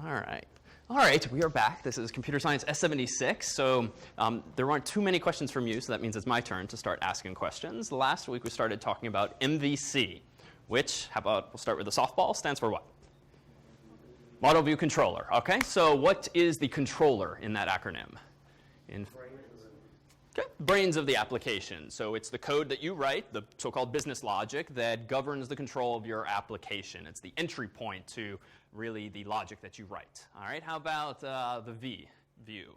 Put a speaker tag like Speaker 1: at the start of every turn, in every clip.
Speaker 1: All right. All right, we are back. This is Computer Science S76. So there weren't too many questions from you, so that means it's my turn to start asking questions. Last week we started talking about MVC, which, how about we'll start with the softball, stands for what? Model View Controller. Okay, so what is the controller in that acronym? Okay. Brains of the application. So it's the code that you write, the so-called business logic that governs the control of your application. It's the entry point to really the logic that you write. All right, how about the view?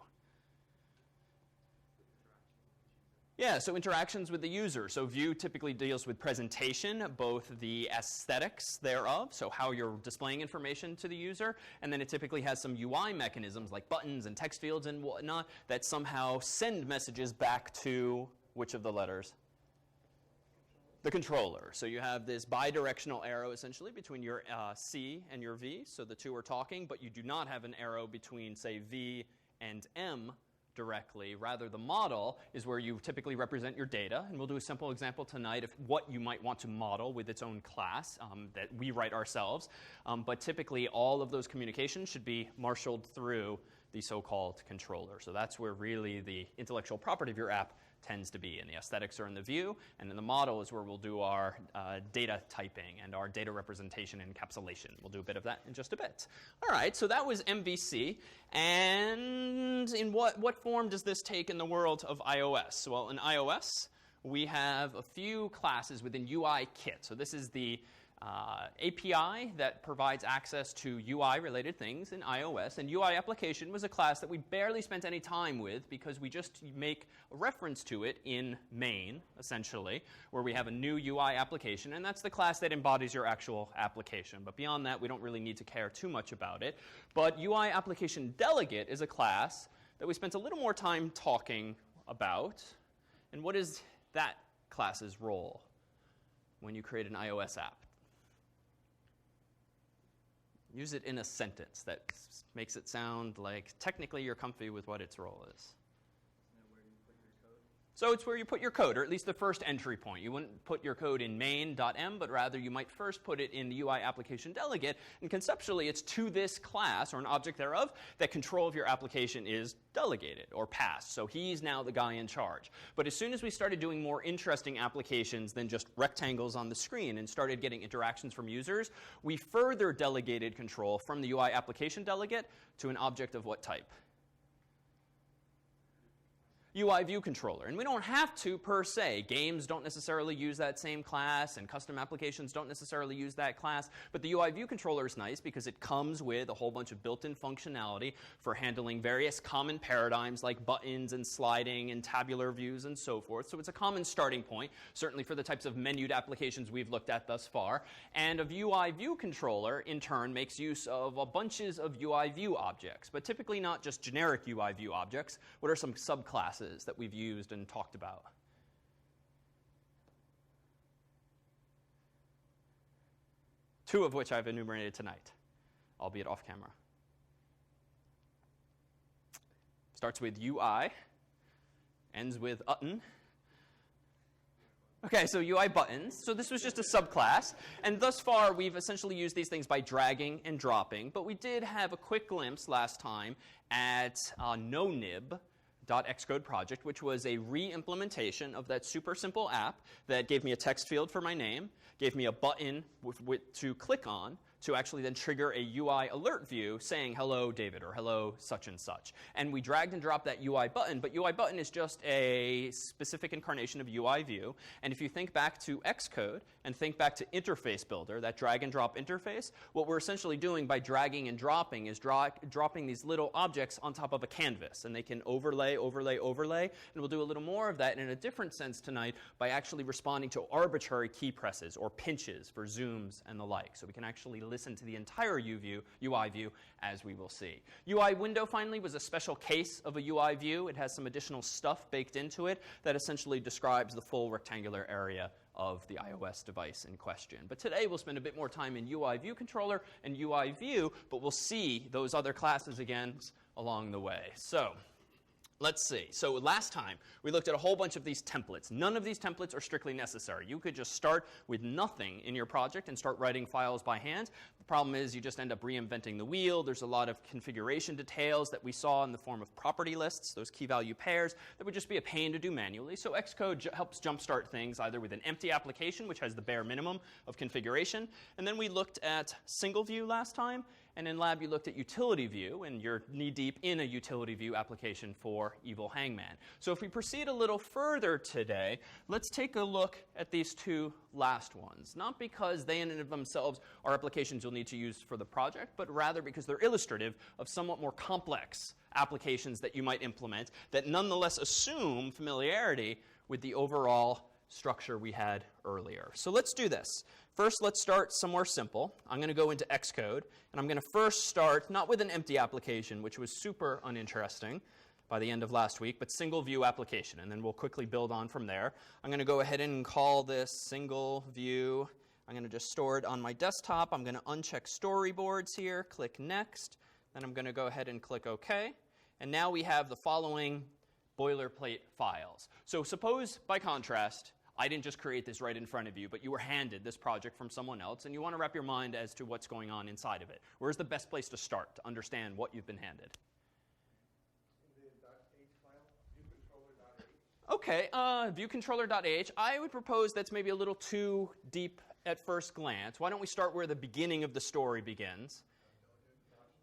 Speaker 1: Yeah, so interactions with the user. So view typically deals with presentation, both the aesthetics thereof, so how you're displaying information to the user, and then it typically has some UI mechanisms like buttons and text fields and whatnot that somehow send messages back to which of the letters? The controller. So you have this bidirectional arrow essentially between your C and your V, so the two are talking, but you do not have an arrow between, say, V and M directly. Rather, the model is where you typically represent your data, and we'll do a simple example tonight of what you might want to model with its own class that we write ourselves. But typically, all of those communications should be marshaled through the so-called controller. So that's where really the intellectual property of your app tends to be. And the aesthetics are in the view, and then the model is where we'll do our data typing and our data representation and encapsulation. We'll do a bit of that in just a bit. All right, so that was MVC. And in what form does this take in the world of iOS? Well, in iOS, we have a few classes within UIKit. So this is the API that provides access to UI-related things in iOS. And UI application was a class that we barely spent any time with because we just make a reference to it in main, essentially, where we have a new UI application. And that's the class that embodies your actual application. But beyond that, we don't really need to care too much about it. But UI application delegate is a class that we spent a little more time talking about. And what is that class's role when you create an iOS app? Use it in a sentence that makes it sound like technically you're comfy with what its role is. So it's where you put your code, or at least the first entry point. You wouldn't put your code in main.m, but rather you might first put it in the UI application delegate. And conceptually, it's to this class, or an object thereof, that control of your application is delegated or passed. So he's now the guy in charge. But as soon as we started doing more interesting applications than just rectangles on the screen and started getting interactions from users, we further delegated control from the UI application delegate to an object of what type? UI view controller. And we don't have to per se. Games don't necessarily use that same class, and custom applications don't necessarily use that class. But the UI view controller is nice because it comes with a whole bunch of built-in functionality for handling various common paradigms like buttons and sliding and tabular views and so forth. So it's a common starting point, certainly for the types of menued applications we've looked at thus far. And a UI view controller, in turn, makes use of a bunches of UI view objects, but typically not just generic UI view objects. What are some subclasses that we've used and talked about? Two of which I've enumerated tonight, albeit off camera. Starts with UI, ends with button. Okay, so UI buttons. So this was just a subclass. And thus far, we've essentially used these things by dragging and dropping. But we did have a quick glimpse last time at nonib.xcode project, which was a re-implementation of that super simple app that gave me a text field for my name, gave me a button to click on to actually then trigger a UI alert view saying, hello, David, or hello, such and such. And we dragged and dropped that UI button, but UI button is just a specific incarnation of UI view. And if you think back to Xcode and think back to interface builder, that drag and drop interface, what we're essentially doing by dragging and dropping is dropping these little objects on top of a canvas. And they can overlay, overlay, overlay. And we'll do a little more of that in a different sense tonight by actually responding to arbitrary key presses or pinches for zooms and the like. So we can actually listen to the entire UI view, as we will see. UI window, finally, was a special case of a UI view. It has some additional stuff baked into it that essentially describes the full rectangular area of the iOS device in question. But today we'll spend a bit more time in UI view controller and UI view, but we'll see those other classes again along the way. So Let's see. So last time, we looked at a whole bunch of these templates. None of these templates are strictly necessary. You could just start with nothing in your project and start writing files by hand. The problem is you just end up reinventing the wheel. There's a lot of configuration details that we saw in the form of property lists, those key value pairs, that would just be a pain to do manually. So Xcode helps jumpstart things either with an empty application, which has the bare minimum of configuration. And then we looked at single view last time. And in lab, you looked at utility view, and you're knee-deep in a utility view application for Evil Hangman. So if we proceed a little further today, let's take a look at these two last ones. Not because they in and of themselves are applications you'll need to use for the project, but rather because they're illustrative of somewhat more complex applications that you might implement that nonetheless assume familiarity with the overall structure we had earlier. So let's do this. First, let's start somewhere simple. I'm going to go into Xcode, and I'm going to first start not with an empty application, which was super uninteresting by the end of last week, but single view application, and then we'll quickly build on from there. I'm going to go ahead and call this single view. I'm going to just store it on my desktop. I'm going to uncheck storyboards here, click next, then I'm going to go ahead and click OK. And now we have the following boilerplate files. So suppose, by contrast, I didn't just create this right in front of you, but you were handed this project from someone else, and you want to wrap your mind as to what's going on inside of it. Where's the best place to start to understand what you've been handed?
Speaker 2: In the .h file, viewcontroller.h.
Speaker 1: Okay, viewcontroller.h. I would propose that's maybe a little too deep at first glance. Why don't we start where the beginning of the story begins?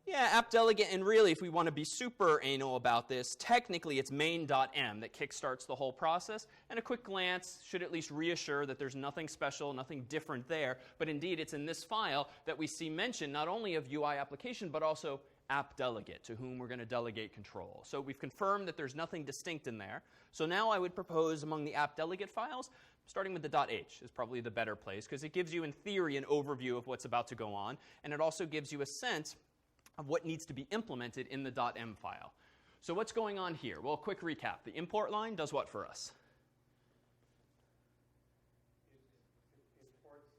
Speaker 1: Yeah, app delegate, and really, if we want to be super anal about this, technically it's main.m that kickstarts the whole process, and a quick glance should at least reassure that there's nothing special, nothing different there, but indeed it's in this file that we see mention not only of UI application, but also app delegate, to whom we're going to delegate control. So we've confirmed that there's nothing distinct in there. So now I would propose among the app delegate files, starting with the .h is probably the better place, because it gives you, in theory, an overview of what's about to go on, and it also gives you a sense of what needs to be implemented in the .m file. So what's going on here? Well, quick recap. The import line does what for us?
Speaker 2: It imports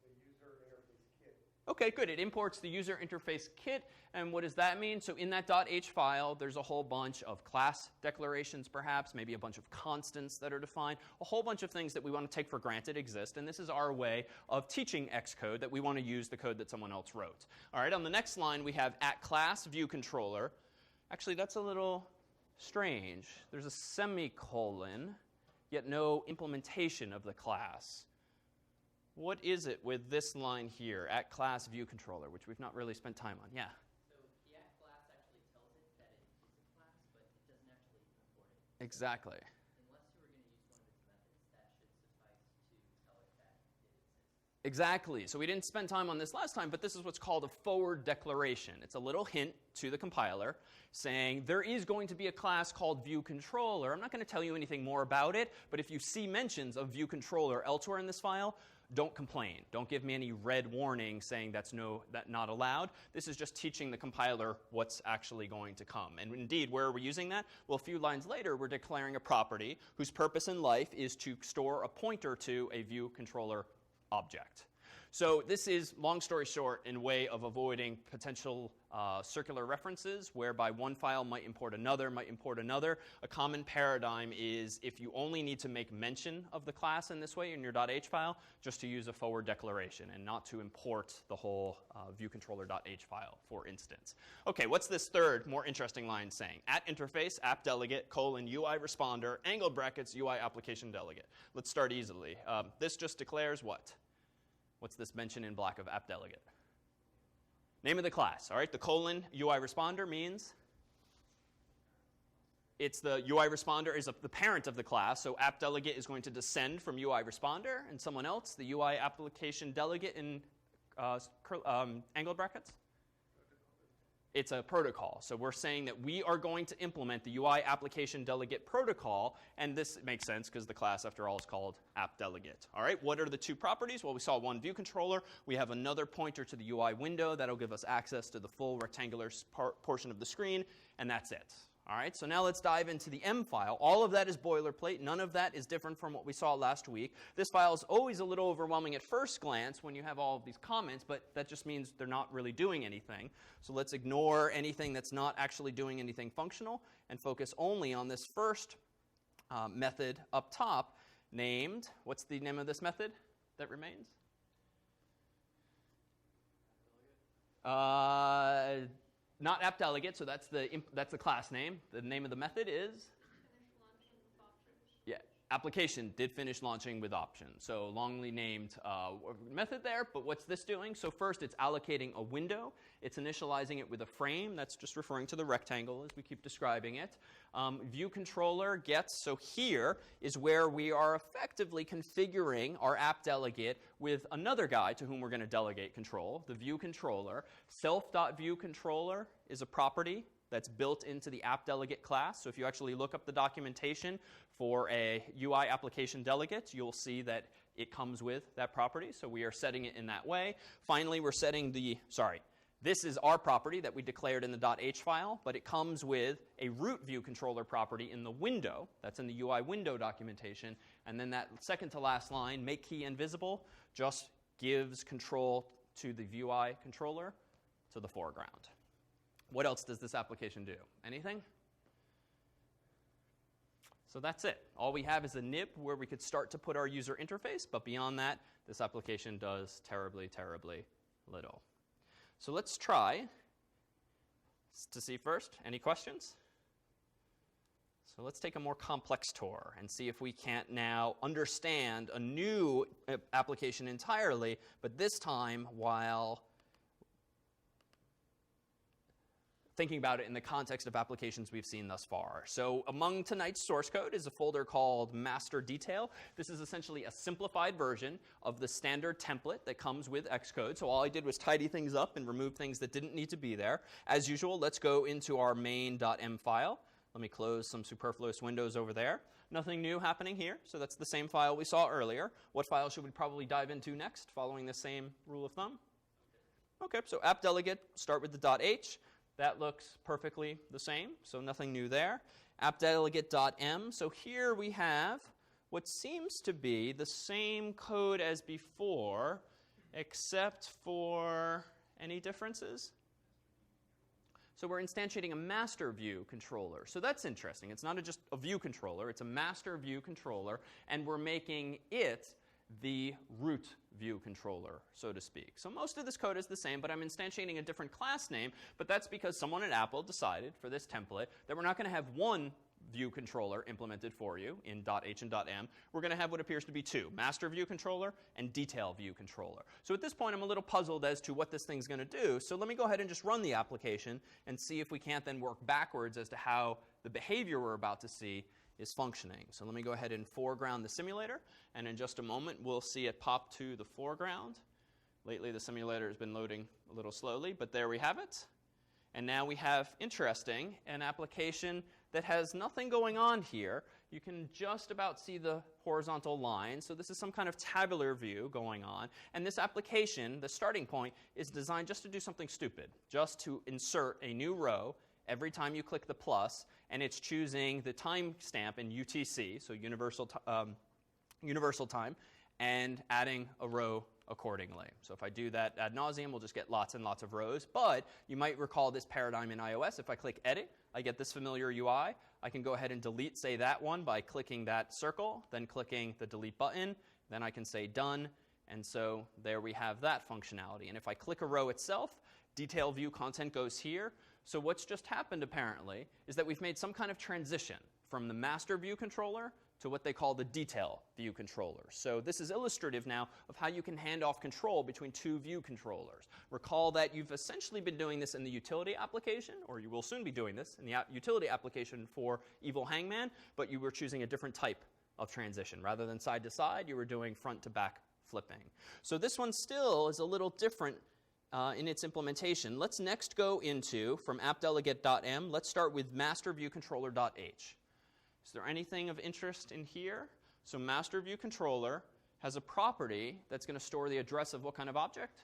Speaker 2: the user interface kit.
Speaker 1: Okay, good. It imports the user interface kit. And what does that mean? So in that .h file, there's a whole bunch of class declarations, perhaps, maybe a bunch of constants that are defined, a whole bunch of things that we want to take for granted exist. And this is our way of teaching Xcode that we want to use the code that someone else wrote. All right, on the next line, we have @class view controller. Actually, that's a little strange. There's a semicolon, yet no implementation of the class. What is it with this line here, @class view controller, which we've not really spent time on? Yeah?
Speaker 3: So the @class actually tells it that it is a class, but it doesn't actually import it.
Speaker 1: Exactly.
Speaker 3: Unless you were going to use one of its methods, that should suffice to tell it that it exists.
Speaker 1: Exactly. So we didn't spend time on this last time, but this is what's called a forward declaration. It's a little hint to the compiler saying there is going to be a class called view controller. I'm not going to tell you anything more about it, but if you see mentions of view controller elsewhere in this file, don't complain. Don't give me any red warning saying that's not allowed. This is just teaching the compiler what's actually going to come. And indeed, where are we using that? Well, a few lines later, we're declaring a property whose purpose in life is to store a pointer to a view controller object. So this is, long story short, a way of avoiding potential circular references whereby one file might import another, A common paradigm is if you only need to make mention of the class in this way in your .h file, just to use a forward declaration and not to import the whole viewcontroller.h file, for instance. Okay, what's this third, more interesting line saying? @interface, app delegate, UI responder, angled brackets, UI application delegate. Let's start easily. This just declares what? What's this mention in black of app delegate? Name of the class, all right? The UI responder means it's the UI responder is the parent of the class, so app delegate is going to descend from UI responder, and someone else, the UI application delegate in angled brackets? It's a protocol. So we're saying that we are going to implement the UI application delegate protocol, and this makes sense because the class, after all, is called app delegate. All right, what are the two properties? Well, we saw one view controller. We have another pointer to the UI window. That'll give us access to the full rectangular portion of the screen, and that's it. All right, so now let's dive into the M file. All of that is boilerplate. None of that is different from what we saw last week. This file is always a little overwhelming at first glance when you have all of these comments, but that just means they're not really doing anything. So let's ignore anything that's not actually doing anything functional and focus only on this first method up top named, what's the name of this method that remains? Not app delegate, so that's the class name. The name of the method is? Yeah, application did finish launching with options. So longly named method there, but what's this doing? So first it's allocating a window. It's initializing it with a frame. That's just referring to the rectangle as we keep describing it. View controller gets, so here is where we are effectively configuring our app delegate with another guy to whom we're going to delegate control, the view controller. Self.viewController is a property that's built into the app delegate class. So if you actually look up the documentation for a UI application delegate, you'll see that it comes with that property. So we are setting it in that way. Finally, we're setting this is our property that we declared in the .h file, but it comes with a root view controller property in the window. That's in the UI window documentation. And then that second to last line, make key invisible, just gives control to the UI controller to the foreground. What else does this application do? Anything? So that's it. All we have is a nib where we could start to put our user interface, but beyond that, this application does terribly, terribly little. So let's try to see first. Any questions? So let's take a more complex tour and see if we can't now understand a new application entirely, but this time while thinking about it in the context of applications we've seen thus far. So among tonight's source code is a folder called master detail. This is essentially a simplified version of the standard template that comes with Xcode. So all I did was tidy things up and remove things that didn't need to be there. As usual, let's go into our main.m file. Let me close some superfluous windows over there. Nothing new happening here, so that's the same file we saw earlier. What file should we probably dive into next, following the same rule of thumb? Okay, so app delegate, start with the .h. That looks perfectly the same, so nothing new there. AppDelegate.m, so here we have what seems to be the same code as before, except for any differences? So we're instantiating a master view controller. So that's interesting. It's not just a view controller, it's a master view controller, and we're making it the root view controller, so to speak. So most of this code is the same, but I'm instantiating a different class name, but that's because someone at Apple decided for this template that we're not going to have one view controller implemented for you in .h and .m. We're going to have what appears to be two, master view controller and detail view controller. So at this point, I'm a little puzzled as to what this thing's going to do. So let me go ahead and just run the application and see if we can't then work backwards as to how the behavior we're about to see is functioning. So let me go ahead and foreground the simulator, and in just a moment we'll see it pop to the foreground. Lately the simulator has been loading a little slowly, but there we have it. And now we have, interesting, an application that has nothing going on here. You can just about see the horizontal line. So this is some kind of tabular view going on. And this application, the starting point, is designed just to do something stupid, just to insert a new row every time you click the plus, and it's choosing the timestamp in UTC, so universal time, and adding a row accordingly. So if I do that ad nauseum, we'll just get lots and lots of rows. But you might recall this paradigm in iOS. If I click Edit, I get this familiar UI. I can go ahead and delete, say, that one by clicking that circle, then clicking the delete button. Then I can say Done. And so there we have that functionality. And if I click a row itself, detail view content goes here. So what's just happened, apparently, is that we've made some kind of transition from the master view controller to what they call the detail view controller. So this is illustrative now of how you can hand off control between two view controllers. Recall that you've essentially been doing this in the utility application, or you will soon be doing this in the utility application for Evil Hangman, but you were choosing a different type of transition. Rather than side to side, you were doing front to back flipping. So this one still is a little different in its implementation. Let's next go into, from appdelegate.m, let's start with masterviewcontroller.h. Is there anything of interest in here? So master view controller has a property that's going to store the address of what kind of object?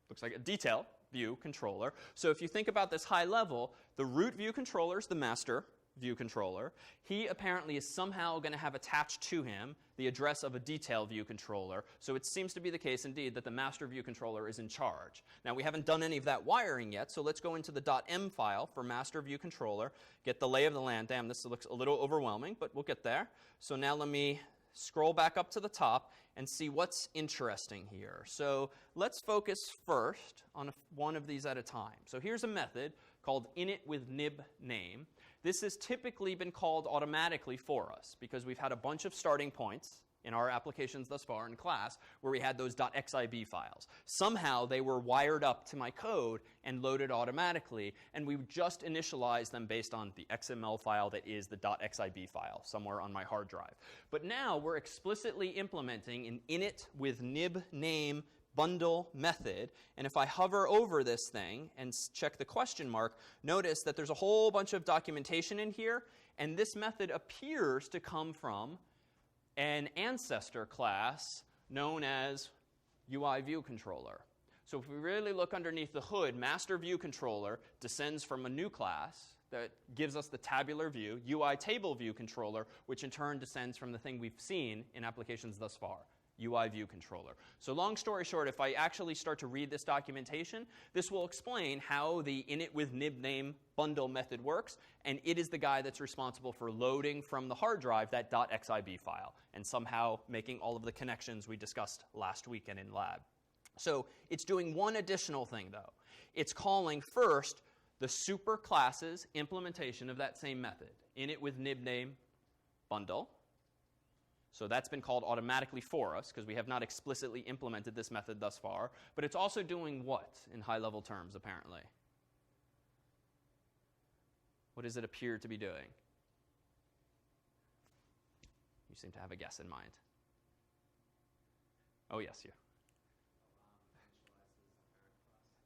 Speaker 1: Looks like a detail view controller. So if you think about this high level, the root view controller is the master view controller. He apparently is somehow going to have attached to him the address of a detail view controller. So it seems to be the case indeed that the master view controller is in charge. Now we haven't done any of that wiring yet, so let's go into the .m file for master view controller, get the lay of the land. Damn, this looks a little overwhelming, but we'll get there. So now let me scroll back up to the top and see what's interesting here. So let's focus first on one of these at a time. So here's a method called init_with_nib_name. This has typically been called automatically for us because we've had a bunch of starting points in our applications thus far in class where we had those .xib files. Somehow they were wired up to my code and loaded automatically, and we just initialized them based on the XML file that is the .xib file somewhere on my hard drive. But now we're explicitly implementing an init_with_nib_name bundle method, and if I hover over this thing and check the question mark, notice that there's a whole bunch of documentation in here, and this method appears to come from an ancestor class known as UI view controller. So if we really look underneath the hood, master view controller descends from a new class that gives us the tabular view, UI table view controller, which in turn descends from the thing we've seen in applications thus far, UI view controller. So long story short, if I actually start to read this documentation, this will explain how the init_with_nib_name bundle method works, and it is the guy that's responsible for loading from the hard drive that .xib file and somehow making all of the connections we discussed last weekend in lab. So it's doing one additional thing, though. It's calling first the superclasses implementation of that same method, init_with_nib_name bundle. So that's been called automatically for us because we have not explicitly implemented this method thus far. But it's also doing what in high-level terms, apparently? What does it appear to be doing? You seem to have a guess in mind. Oh, yes, you.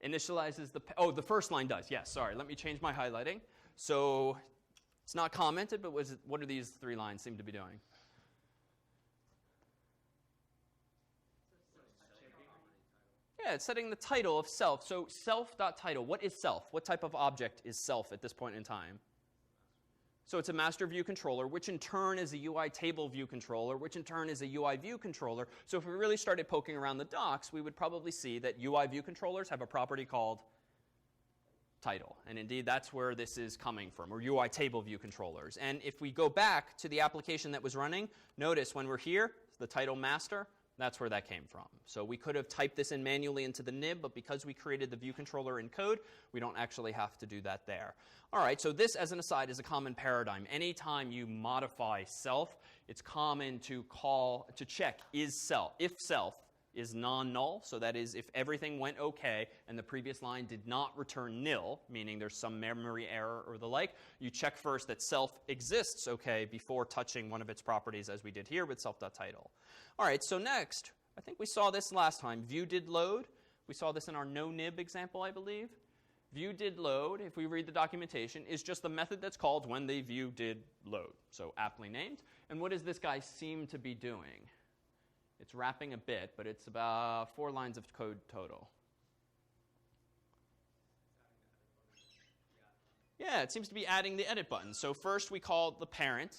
Speaker 1: Initializes the first line does. Yes, sorry. Let me change my highlighting. So it's not commented, but what do these three lines seem to be doing? Yeah, it's setting the title of self. So self.title, what is self? What type of object is self at this point in time? So it's a master view controller, which in turn is a UI table view controller, which in turn is a UI view controller. So if we really started poking around the docs, we would probably see that UI view controllers have a property called title. And indeed, that's where this is coming from, or UI table view controllers. And if we go back to the application that was running, notice when we're here, the title master, that's where that came from. So we could have typed this in manually into the nib, but because we created the view controller in code, we don't actually have to do that there. All right, so this, as an aside, is a common paradigm. Anytime you modify self, it's common to check if self is non-null, so that is if everything went okay and the previous line did not return nil, meaning there's some memory error or the like, you check first that self exists okay before touching one of its properties, as we did here with self.title. All right, so next, I think we saw this last time. View did load. We saw this in our no-nib example, I believe. View did load, if we read the documentation, is just the method that's called when the view did load, so aptly named. And what does this guy seem to be doing? It's wrapping a bit, but it's about 4 lines of code total. Yeah, it seems to be adding the edit button. So first we call the parent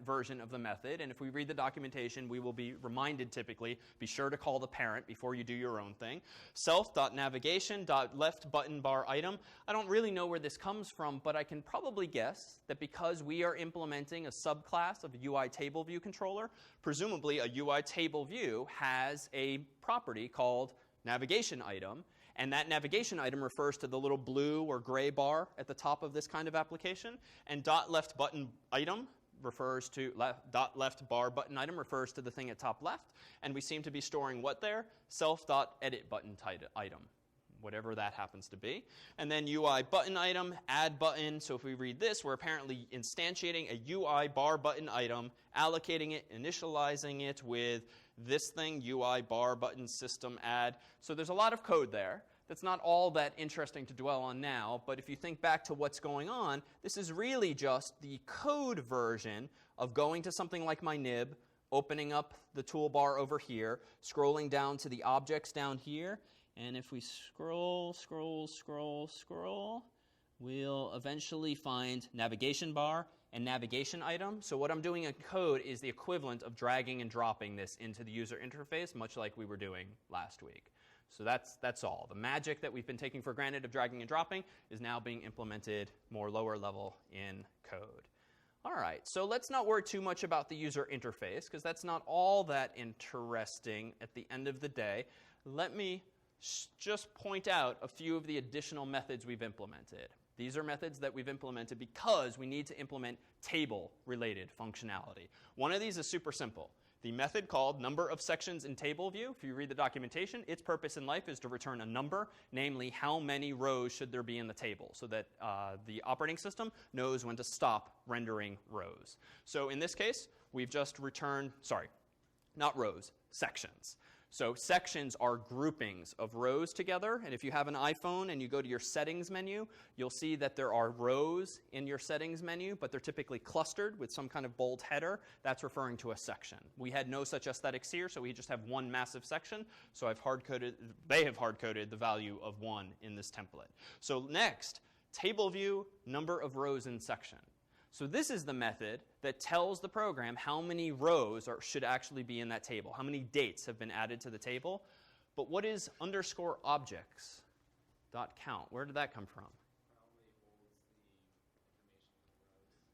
Speaker 1: version of the method, and if we read the documentation, we will be reminded typically, be sure to call the parent before you do your own thing. Self.navigation.left button bar item. I don't really know where this comes from, but I can probably guess that because we are implementing a subclass of a UI table view controller, presumably a UI table view has a property called navigation item. And that navigation item refers to the little blue or gray bar at the top of this kind of application. And .left button item refers to .left bar button item refers to the thing at top left. And we seem to be storing what there? Self.edit button item, whatever that happens to be. And then UI button item, add button. So if we read this, we're apparently instantiating a UI bar button item, allocating it, initializing it with this thing, UI bar button system add. So there's a lot of code there. That's not all that interesting to dwell on now, but if you think back to what's going on, this is really just the code version of going to something like my nib, opening up the toolbar over here, scrolling down to the objects down here, And if we scroll, we'll eventually find navigation bar and navigation item. So what I'm doing in code is the equivalent of dragging and dropping this into the user interface, much like we were doing last week. So that's all. The magic that we've been taking for granted of dragging and dropping is now being implemented more lower level in code. All right, so let's not worry too much about the user interface, because that's not all that interesting at the end of the day. Let me just point out a few of the additional methods we've implemented. These are methods that we've implemented because we need to implement table-related functionality. One of these is super simple. The method called number of sections in table view, if you read the documentation, its purpose in life is to return a number, namely how many rows should there be in the table, so that the operating system knows when to stop rendering rows. So in this case, we've just returned, sorry, not rows, sections. So sections are groupings of rows together, and if you have an iPhone and you go to your settings menu, you'll see that there are rows in your settings menu, but they're typically clustered with some kind of bold header. That's referring to a section. We had no such aesthetics here, so we just have one massive section. So they have hard-coded the value of 1 in this template. So next, table view, number of rows in section. So this is the method that tells the program how many rows should actually be in that table, how many dates have been added to the table. But what is underscore objects dot count? Where did that come from?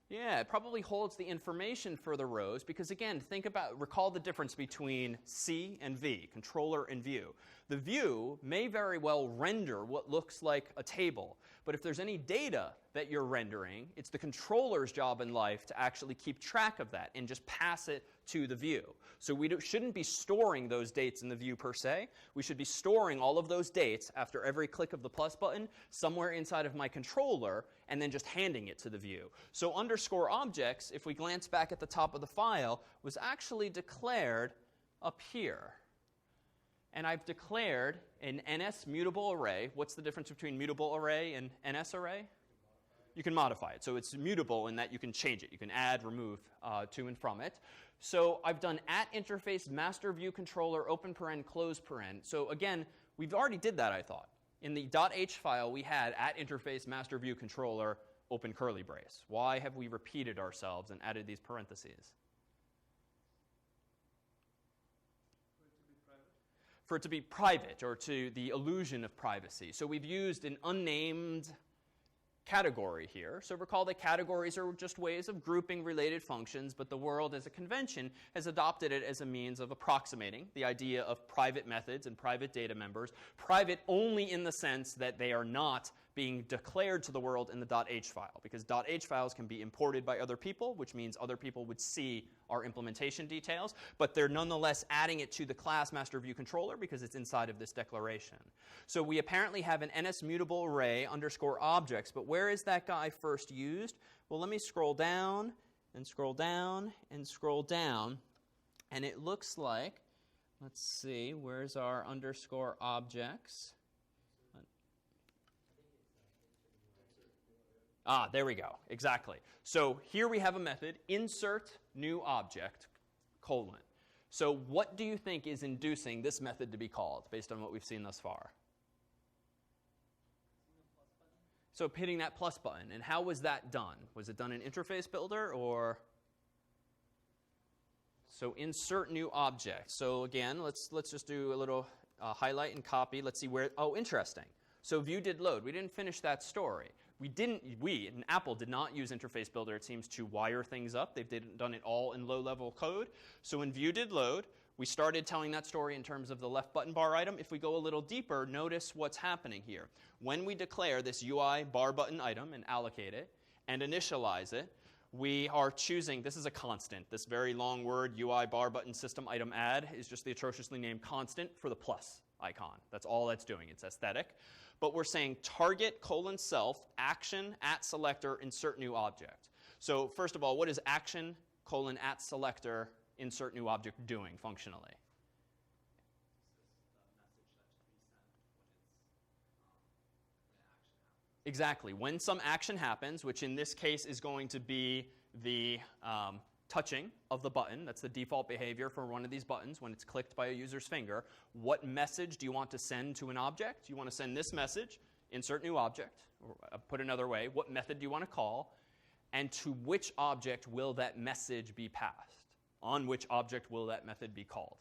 Speaker 1: Yeah, it probably holds the information for the rows because, again, recall the difference between C and V, controller and view. The view may very well render what looks like a table, but if there's any data that you're rendering, it's the controller's job in life to actually keep track of that and just pass it to the view. So we shouldn't be storing those dates in the view per se. We should be storing all of those dates after every click of the plus button somewhere inside of my controller and then just handing it to the view. So underscore objects, if we glance back at the top of the file, was actually declared up here. And I've declared an NS mutable array. What's the difference between mutable array and NS array? You can modify it. So it's mutable in that you can change it. You can add, remove to and from it. So I've done @interface master view controller open paren close paren. So again, we've already did that, I thought. In the .h file, we had @interface master view controller open curly brace. Why have we repeated ourselves and added these parentheses? For it to be private, or to the illusion of privacy. So we've used an unnamed category here. So recall that categories are just ways of grouping related functions, but the world as a convention has adopted it as a means of approximating the idea of private methods and private data members, private only in the sense that they are not being declared to the world in the .h file, because .h files can be imported by other people, which means other people would see our implementation details, but they're nonetheless adding it to the class master view controller because it's inside of this declaration. So we apparently have an NS mutable array underscore objects, but where is that guy first used? Well, let me scroll down and scroll down and scroll down, and it looks like, let's see, where's our underscore objects? Ah, there we go, exactly. So here we have a method, insert new object, colon. So what do you think is inducing this method to be called, based on what we've seen thus far? So hitting that plus button, and how was that done? Was it done in Interface Builder, or? So insert new object. So again, let's just do a little highlight and copy. Let's see where, oh, interesting. So view did load. We didn't finish that story. We, and Apple, did not use Interface Builder, it seems, to wire things up. They've done it all in low-level code. So when view did load, we started telling that story in terms of the left button bar item. If we go a little deeper, notice what's happening here. When we declare this UI bar button item and allocate it and initialize it, we are choosing, this is a constant. This very long word, UI bar button system item add, is just the atrociously named constant for the plus icon. That's all that's doing. It's aesthetic. But we're saying target :self action @selector insert new object. So first of all, what is action :selector insert new object doing functionally? Exactly. When some action happens, which in this case is going to be the touching of the button. That's the default behavior for one of these buttons when it's clicked by a user's finger. What message do you want to send to an object? You want to send this message, insert new object, or put another way, what method do you want to call, and to which object will that message be passed? On which object will that method be called?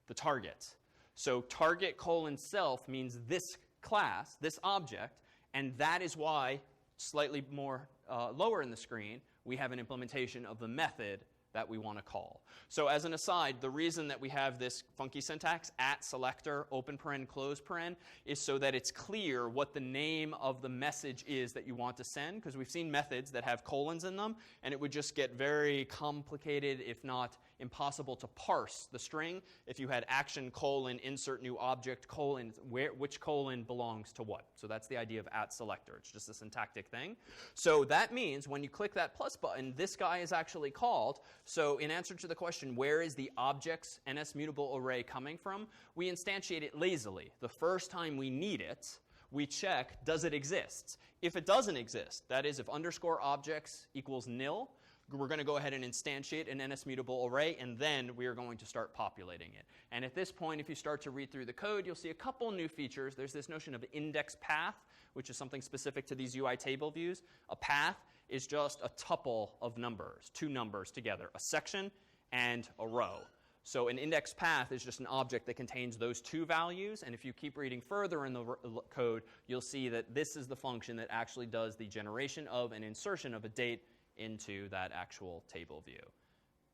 Speaker 1: The target. So target colon self means this class, this object, and that is why, slightly more lower in the screen, we have an implementation of the method that we want to call. So as an aside, the reason that we have this funky syntax, at selector, open paren, close paren, is so that it's clear what the name of the message is that you want to send, because we've seen methods that have colons in them, and it would just get very complicated, if not impossible to parse the string if you had action colon insert new object colon which colon belongs to what. So that's the idea of at selector. It's just a syntactic thing. So that means when you click that plus button, this guy is actually called. So in answer to the question, where is the object's NS mutable array coming from, we instantiate it lazily. The first time we need it, we check, does it exist? If it doesn't exist, that is, if underscore objects equals nil, we're going to go ahead and instantiate an NS mutable array, and then we are going to start populating it. And at this point, if you start to read through the code, you'll see a couple new features. There's this notion of index path, which is something specific to these UI table views. A path is just a tuple of numbers, two numbers together, a section and a row. So an index path is just an object that contains those two values, and if you keep reading further in the code, you'll see that this is the function that actually does the generation of and insertion of a date into that actual table view.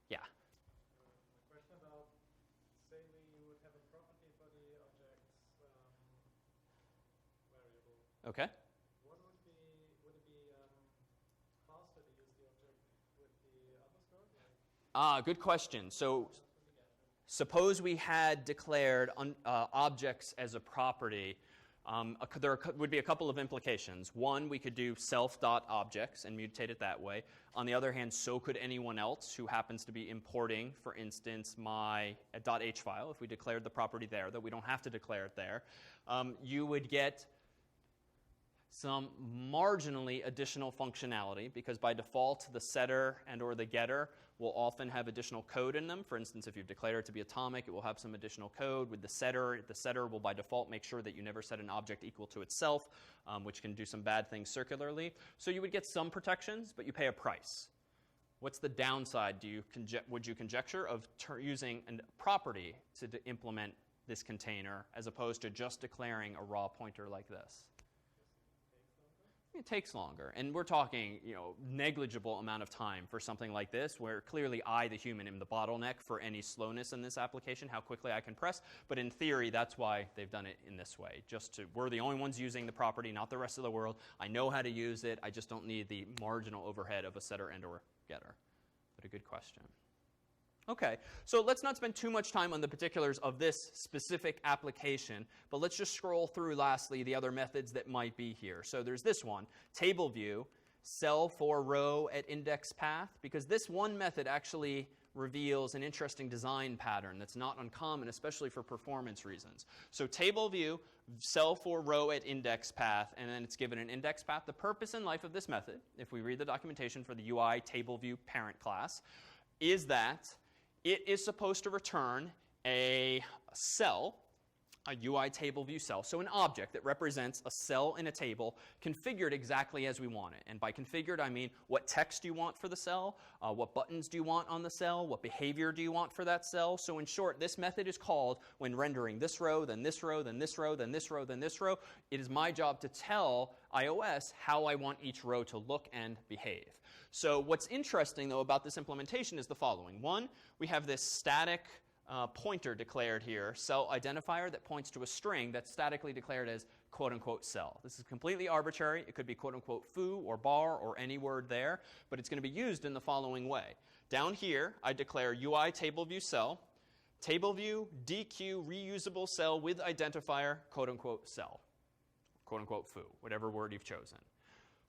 Speaker 1: Yeah?
Speaker 2: A question about, say we would have a property for the object's variable.
Speaker 1: Okay.
Speaker 2: Would it be faster to use the object with the underscore?
Speaker 1: Good question. So suppose we had declared objects as a property. There would be a couple of implications. One, we could do self.objects and mutate it that way. On the other hand, so could anyone else who happens to be importing, for instance, my .h file. If we declared the property there, that we don't have to declare it there, you would get some marginally additional functionality, because by default, the setter and or the getter will often have additional code in them. For instance, if you've declared it to be atomic, it will have some additional code. With the setter will by default make sure that you never set an object equal to itself, which can do some bad things circularly. So you would get some protections, but you pay a price. What's the downside, would you conjecture, of using a property to implement this container as opposed to just declaring a raw pointer like this? It takes longer, and we're talking, negligible amount of time for something like this, where clearly I, the human, am the bottleneck for any slowness in this application, how quickly I can press. But in theory, that's why they've done it in this way. We're the only ones using the property, not the rest of the world. I know how to use it. I just don't need the marginal overhead of a setter and or getter. But a good question. Okay, so let's not spend too much time on the particulars of this specific application, but let's just scroll through, lastly, the other methods that might be here. So there's this one, table view, cell for row at index path, because this one method actually reveals an interesting design pattern that's not uncommon, especially for performance reasons. So table view, cell for row at index path, and then it's given an index path. The purpose and life of this method, if we read the documentation for the UI table view parent class, is that it is supposed to return a cell, a UI table view cell, so an object that represents a cell in a table configured exactly as we want it. And by configured, I mean what text do you want for the cell, what buttons do you want on the cell, what behavior do you want for that cell. So in short, this method is called when rendering this row, then this row, then this row, then this row, then this row. It is my job to tell iOS how I want each row to look and behave. So what's interesting, though, about this implementation is the following. One, we have this static pointer declared here, cell identifier, that points to a string that's statically declared as quote-unquote cell. This is completely arbitrary. It could be quote-unquote foo or bar or any word there, but it's going to be used in the following way. Down here, I declare UI table view cell, table view DQ reusable cell with identifier quote-unquote cell, quote-unquote foo, whatever word you've chosen.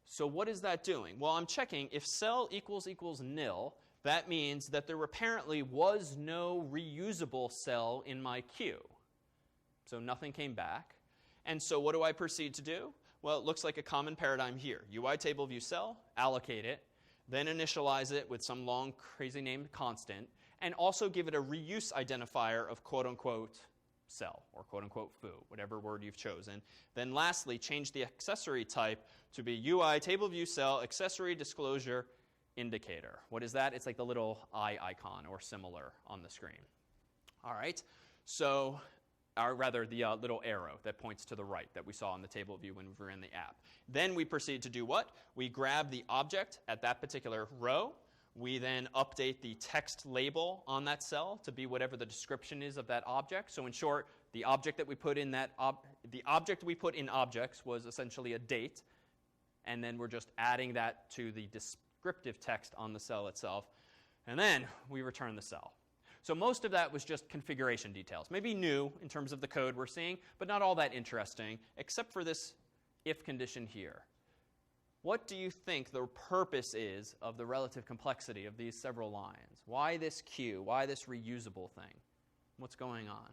Speaker 1: So what is that doing? Well, I'm checking if cell equals nil, that means that there apparently was no reusable cell in my queue. So nothing came back. And so what do I proceed to do? Well, it looks like a common paradigm here. UI table view cell, allocate it. then initialize it with some long, crazy named constant, and also give it a reuse identifier of quote-unquote cell or quote-unquote foo, whatever word you've chosen. Then lastly, change the accessory type to be UI table view cell accessory disclosure indicator. What is that? It's like the little eye icon or similar on the screen. All right, so, or rather the little arrow that points to the right that we saw on the table view when we were in the app. Then we proceed to do what? We grab the object at that particular row. We then update the text label on that cell to be whatever the description is of that object. So in short, the object that we put in the object we put in objects was essentially a date, and then we're just adding that to the descriptive text on the cell itself, and then we return the cell. So most of that was just configuration details. Maybe new in terms of the code we're seeing, but not all that interesting, except for this if condition here. What do you think the purpose is of the relative complexity of these several lines? Why this queue? Why this reusable thing? What's going on?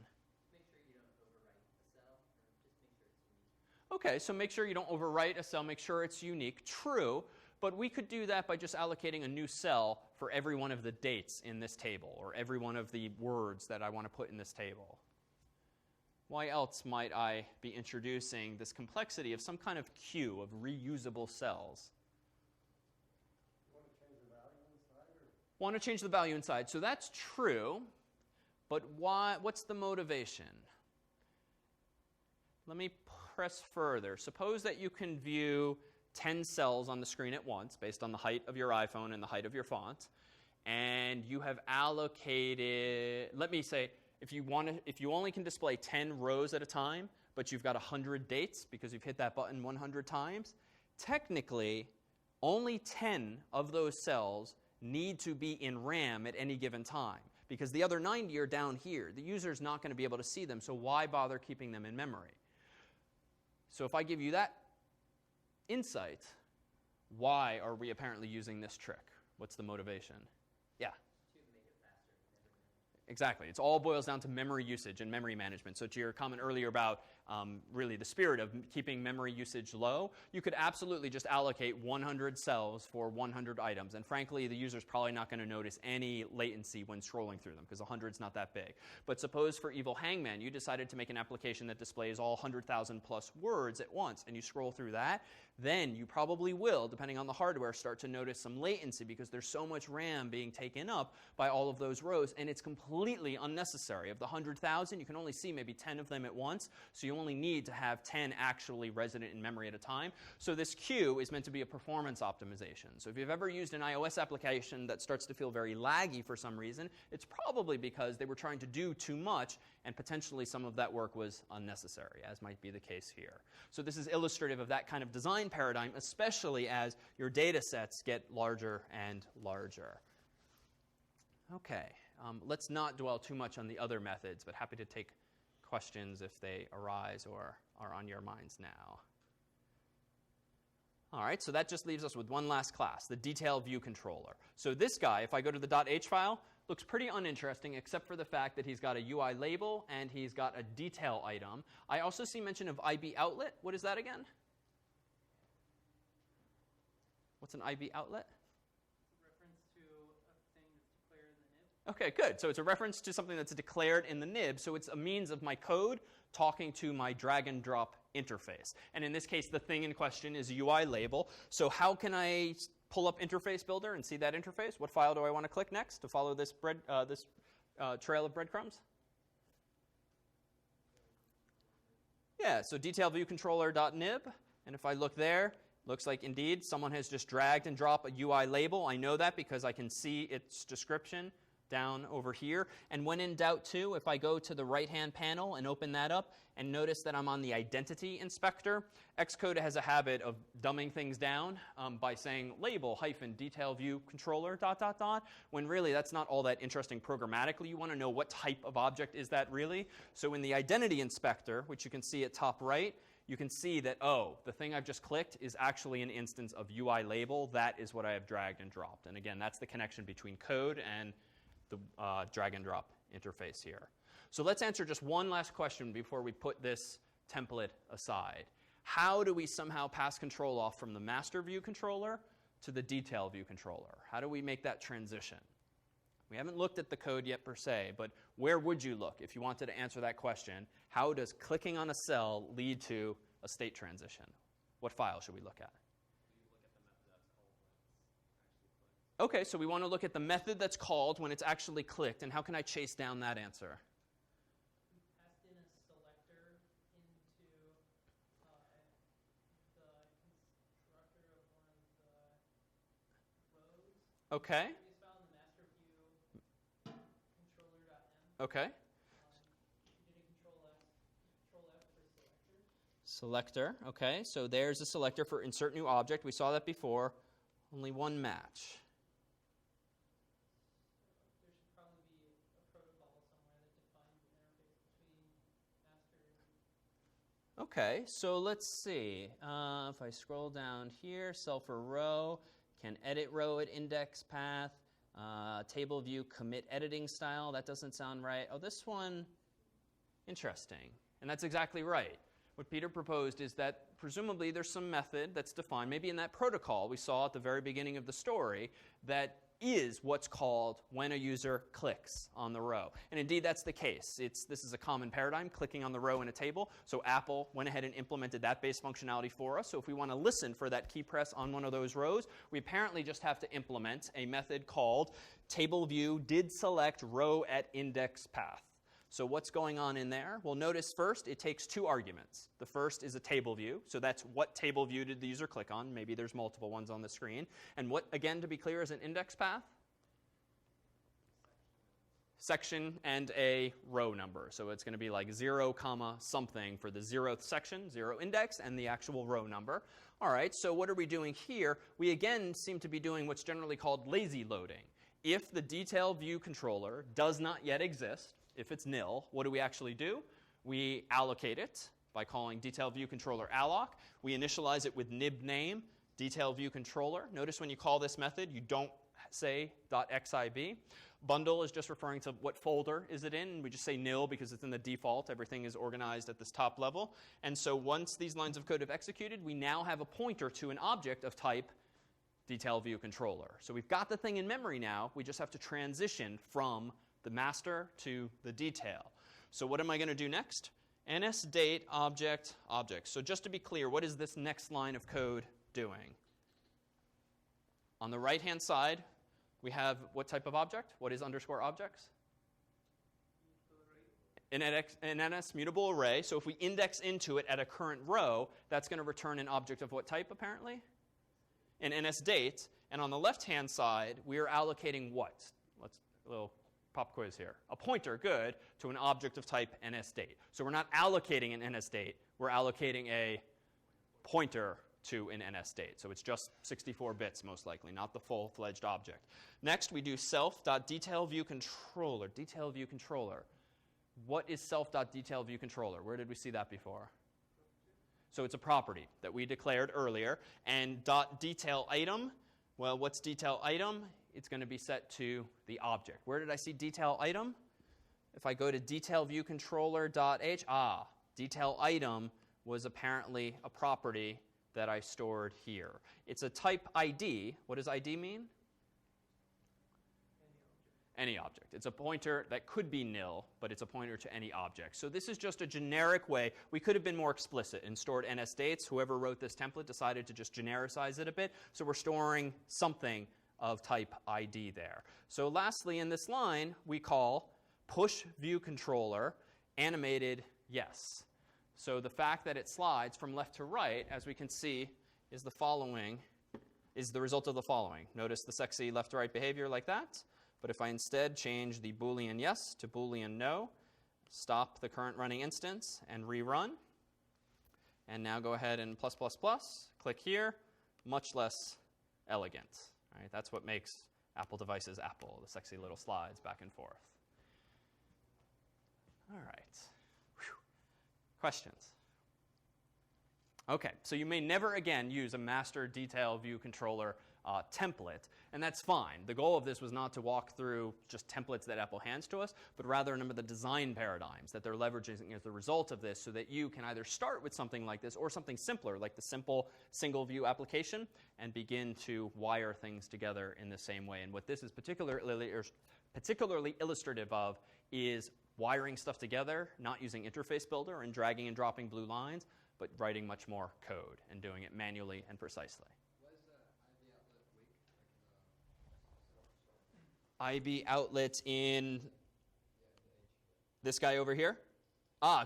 Speaker 3: Make sure you don't overwrite the cell, or just make sure it's unique.
Speaker 1: Okay, so make sure you don't overwrite a cell, make sure it's unique. True, but we could do that by just allocating a new cell for every one of the dates in this table, or every one of the words that I want to put in this table. Why else might I be introducing this complexity of some kind of queue of reusable cells?
Speaker 2: You want to change the value inside? Or?
Speaker 1: Want to change the value inside. So that's true, but why? What's the motivation? Let me press further. Suppose that you can view 10 cells on the screen at once based on the height of your iPhone and the height of your font, and you have allocated, let me say, if you only can display 10 rows at a time, but you've got 100 dates because you've hit that button 100 times, technically, only 10 of those cells need to be in RAM at any given time, because the other 90 are down here. The user's not going to be able to see them, so why bother keeping them in memory? So if I give you that insight, why are we apparently using this trick? What's the motivation? Yeah?
Speaker 3: To make it faster than memory.
Speaker 1: Exactly. It all boils down to memory usage and memory management. So to your comment earlier about really the spirit of keeping memory usage low, you could absolutely just allocate 100 cells for 100 items. And frankly, the user's probably not going to notice any latency when scrolling through them because 100's not that big. But suppose for Evil Hangman, you decided to make an application that displays all 100,000 plus words at once, and you scroll through that, then you probably will, depending on the hardware, start to notice some latency because there's so much RAM being taken up by all of those rows, and it's completely unnecessary. Of the 100,000, you can only see maybe 10 of them at once, so you only need to have 10 actually resident in memory at a time. So this queue is meant to be a performance optimization. So if you've ever used an iOS application that starts to feel very laggy for some reason, it's probably because they were trying to do too much, and potentially some of that work was unnecessary, as might be the case here. So this is illustrative of that kind of design paradigm, especially as your data sets get larger and larger. Okay, let's not dwell too much on the other methods, but happy to take questions if they arise or are on your minds now. All right, so that just leaves us with one last class, the detail view controller. So this guy, if I go to the .h file, looks pretty uninteresting except for the fact that he's got a UI label and he's got a detail item. I also see mention of IB outlet. What is that again? What's an IB outlet?
Speaker 2: It's a reference to a thing that's declared in the nib.
Speaker 1: Okay, good. So it's a reference to something that's declared in the nib. So it's a means of my code talking to my drag and drop interface. And in this case, the thing in question is a UI label. So how can I pull up Interface Builder and see that interface? What file do I want to click next to follow this trail of breadcrumbs? Yeah, so detailviewcontroller.nib. And if I look there, looks like indeed someone has just dragged and dropped a UI label. I know that because I can see its description down over here. And when in doubt too, if I go to the right-hand panel and open that up and notice that I'm on the identity inspector, Xcode has a habit of dumbing things down by saying label -detail view controller ... when really that's not all that interesting programmatically. You want to know what type of object is that really. So in the identity inspector, which you can see at top right, you can see that, oh, the thing I've just clicked is actually an instance of UI label. That is what I have dragged and dropped. And again, that's the connection between code and the drag and drop interface here. So let's answer just one last question before we put this template aside. How do we somehow pass control off from the master view controller to the detail view controller? How do we make that transition? We haven't looked at the code yet per se, but where would you look if you wanted to answer that question? How does clicking on a cell lead to a state transition? What file should we look at? Okay, so we want to look at the method that's called when it's actually clicked, and how can I chase down that answer?
Speaker 2: We passed in a selector into the constructor of one of the rows.
Speaker 1: Okay,
Speaker 2: Previous file in the master view controller.m.
Speaker 1: okay.
Speaker 2: We did a control F for selector.
Speaker 1: Selector, okay, so there's a selector for insert new object. We saw that before. Only one match.
Speaker 2: There should probably be a protocol somewhere that defines the interface between master and
Speaker 1: Okay, so let's see. If I scroll down here, cell for row, can edit row at index path, table view commit editing style. That doesn't sound right. Oh, this one, interesting. And that's exactly right. What Peter proposed is that presumably there's some method that's defined, maybe in that protocol we saw at the very beginning of the story, that is what's called when a user clicks on the row. And indeed, that's the case. This is a common paradigm, clicking on the row in a table. So Apple went ahead and implemented that base functionality for us. So if we want to listen for that key press on one of those rows, we apparently just have to implement a method called table view did select row at index path. So what's going on in there? Well, notice first it takes two arguments. The first is a table view. So that's what table view did the user click on. Maybe there's multiple ones on the screen. And what, again, to be clear, is an index path? Section and a row number. So it's going to be like 0, something for the 0th section, 0 index, and the actual row number. All right, so what are we doing here? We again seem to be doing what's generally called lazy loading. If the detail view controller does not yet exist, if it's nil, what do we actually do? We allocate it by calling detail view controller alloc. We initialize it with nib name, detail view controller. Notice when you call this method, you don't say .xib. Bundle is just referring to what folder is it in. We just say nil because it's in the default. Everything is organized at this top level. And so once these lines of code have executed, we now have a pointer to an object of type detail view controller. So we've got the thing in memory now. We just have to transition from the master to the detail. So what am I going to do next? NSDate object. So just to be clear, what is this next line of code doing? On the right-hand side, we have what type of object? What is underscore objects? An NS mutable array. So if we index into it at a current row, that's going to return an object of what type, apparently? An NSDate. And on the left-hand side, we are allocating what? Let's a little pop quiz here. A pointer, good, to an object of type NSDate. So we're not allocating an NSDate. We're allocating a pointer to an NSDate. So it's just 64 bits, most likely, not the full-fledged object. Next, we do self.detailViewController. Detail view controller. What is self.detailViewController? Where did we see that before? So it's a property that we declared earlier. And .DetailItem, well, what's DetailItem? It's going to be set to the object. Where did I see DetailItem? If I go to detailViewController.h, DetailItem was apparently a property that I stored here. It's a type ID. What does ID mean? Any object. It's a pointer that could be nil, but it's a pointer to any object. So this is just a generic way. We could have been more explicit and stored NSDates. Whoever wrote this template decided to just genericize it a bit. So we're storing something of type ID there. So lastly, in this line, we call push view controller animated yes. So the fact that it slides from left to right, as we can see, is the result of the following. Notice the sexy left to right behavior like that. But if I instead change the Boolean yes to Boolean no, stop the current running instance and rerun, and now go ahead and +++, click here, much less elegant. Right? That's what makes Apple devices Apple, the sexy little slides back and forth. All right. Whew. Questions? Okay, so you may never again use a master detail view controller template, and that's fine. The goal of this was not to walk through just templates that Apple hands to us, but rather a number of the design paradigms that they're leveraging as a result of this so that you can either start with something like this or something simpler, like the simple single view application, and begin to wire things together in the same way. And what this is particularly illustrative of is wiring stuff together, not using interface builder and dragging and dropping blue lines, but writing much more code and doing it manually and precisely. IB outlet in this guy over here?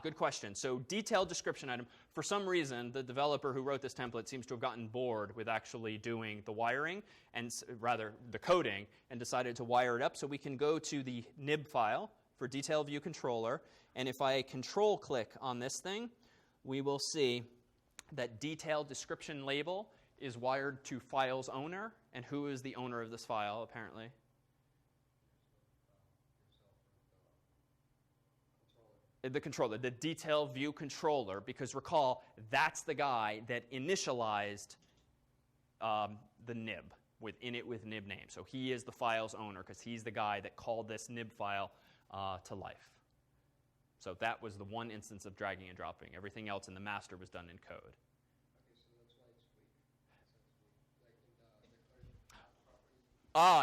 Speaker 1: Good question. So detailed description item. For some reason, the developer who wrote this template seems to have gotten bored with actually doing the wiring, and rather the coding, and decided to wire it up. So we can go to the nib file for detail view controller, and if I control click on this thing, we will see that detailed description label is wired to file's owner, and who is the owner of this file apparently? The controller, the detail view controller, because recall, that's the guy that initialized the nib with nib name. So he is the file's owner because he's the guy that called this nib file to life. So that was the one instance of dragging and dropping. Everything else in the master was done in code.
Speaker 4: Okay, so that's why it's weak. Like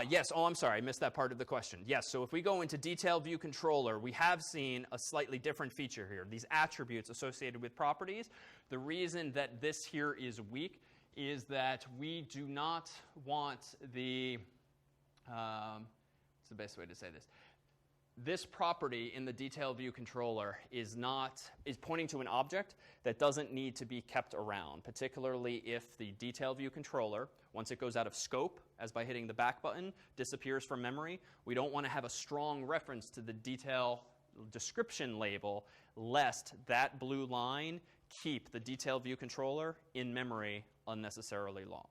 Speaker 4: in the
Speaker 1: Yes. Oh, I'm sorry. I missed that part of the question. Yes, so if we go into detail view controller, we have seen a slightly different feature here. These attributes associated with properties. The reason that this here is weak is that we do not want the, what's the best way to say this? This property in the detail view controller is pointing to an object that doesn't need to be kept around, particularly if the detail view controller, once it goes out of scope, as by hitting the back button, disappears from memory. We don't want to have a strong reference to the detail description label, lest that blue line keep the detail view controller in memory unnecessarily long.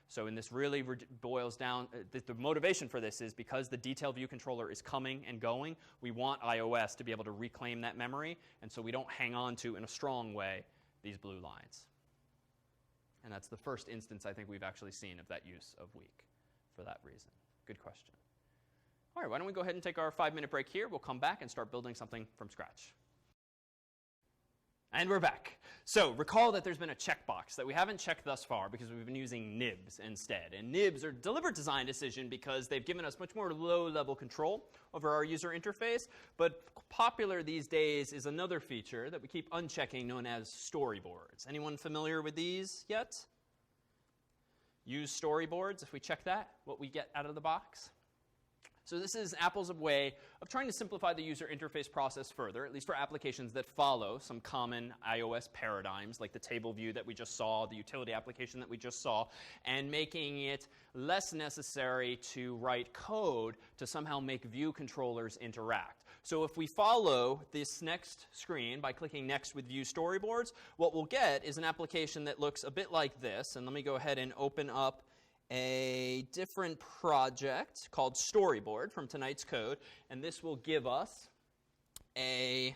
Speaker 1: So this really boils down, the motivation for this is because the detail view controller is coming and going, we want iOS to be able to reclaim that memory, and so we don't hang on to, in a strong way, these blue lines. And that's the first instance I think we've actually seen of that use of weak for that reason. Good question. All right, why don't we go ahead and take our 5-minute break here. We'll come back and start building something from scratch. And we're back. So recall that there's been a checkbox that we haven't checked thus far because we've been using nibs instead. And nibs are a deliberate design decision because they've given us much more low-level control over our user interface. But popular these days is another feature that we keep unchecking known as storyboards. Anyone familiar with these yet? Use storyboards. If we check that, what we get out of the box? So this is Apple's way of trying to simplify the user interface process further, at least for applications that follow some common iOS paradigms, like the table view that we just saw, the utility application that we just saw, and making it less necessary to write code to somehow make view controllers interact. So if we follow this next screen by clicking Next with View Storyboards, what we'll get is an application that looks a bit like this. And let me go ahead and open up a different project called Storyboard from tonight's code, and this will give us a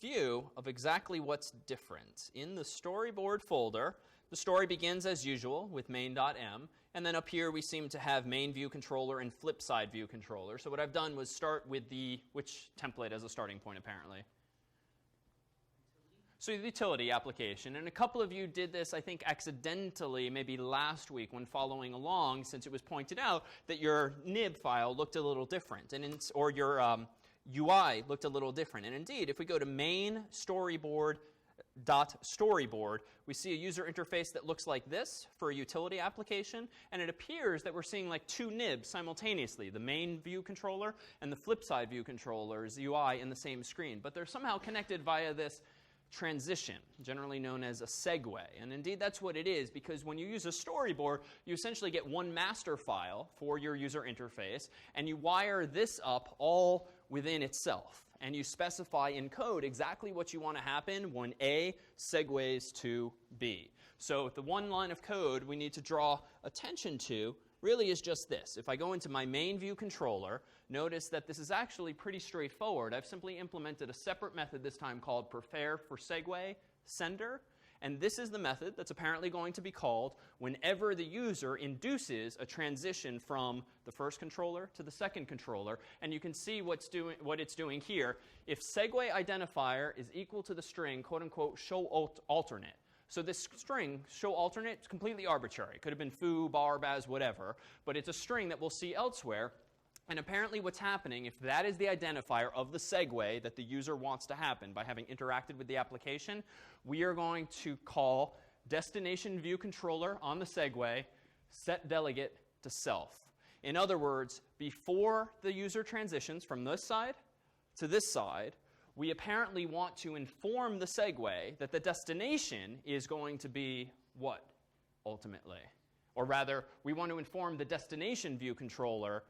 Speaker 1: view of exactly what's different. In the Storyboard folder, the story begins as usual with main.m, and then up here we seem to have main view controller and flip side view controller. So what I've done was start with which template as a starting point apparently? So the utility application, and a couple of you did this, I think, accidentally, maybe last week when following along, since it was pointed out that your nib file looked a little different, or your UI looked a little different. And indeed, if we go to main storyboard.storyboard, we see a user interface that looks like this for a utility application, and it appears that we're seeing like two nibs simultaneously, the main view controller and the flip side view controller's UI in the same screen. But they're somehow connected via this transition, generally known as a segue. And indeed, that's what it is, because when you use a storyboard, you essentially get one master file for your user interface, and you wire this up all within itself. And you specify in code exactly what you want to happen when A segues to B. So the one line of code we need to draw attention to really is just this. If I go into my main view controller, notice that this is actually pretty straightforward. I've simply implemented a separate method this time called prepare for segue sender, And this is the method that's apparently going to be called whenever the user induces a transition from the first controller to the second controller. And you can see what it's doing here. If segue identifier is equal to the string, quote unquote, show alternate. So this string, show alternate, is completely arbitrary. It could have been foo, bar, baz, whatever. But it's a string that we'll see elsewhere. And apparently what's happening, if that is the identifier of the segue that the user wants to happen by having interacted with the application, we are going to call destination view controller on the segue set delegate to self. In other words, before the user transitions from this side to this side, we apparently want to inform the segue that the destination is going to be what, ultimately? Or rather, we want to inform the destination view controller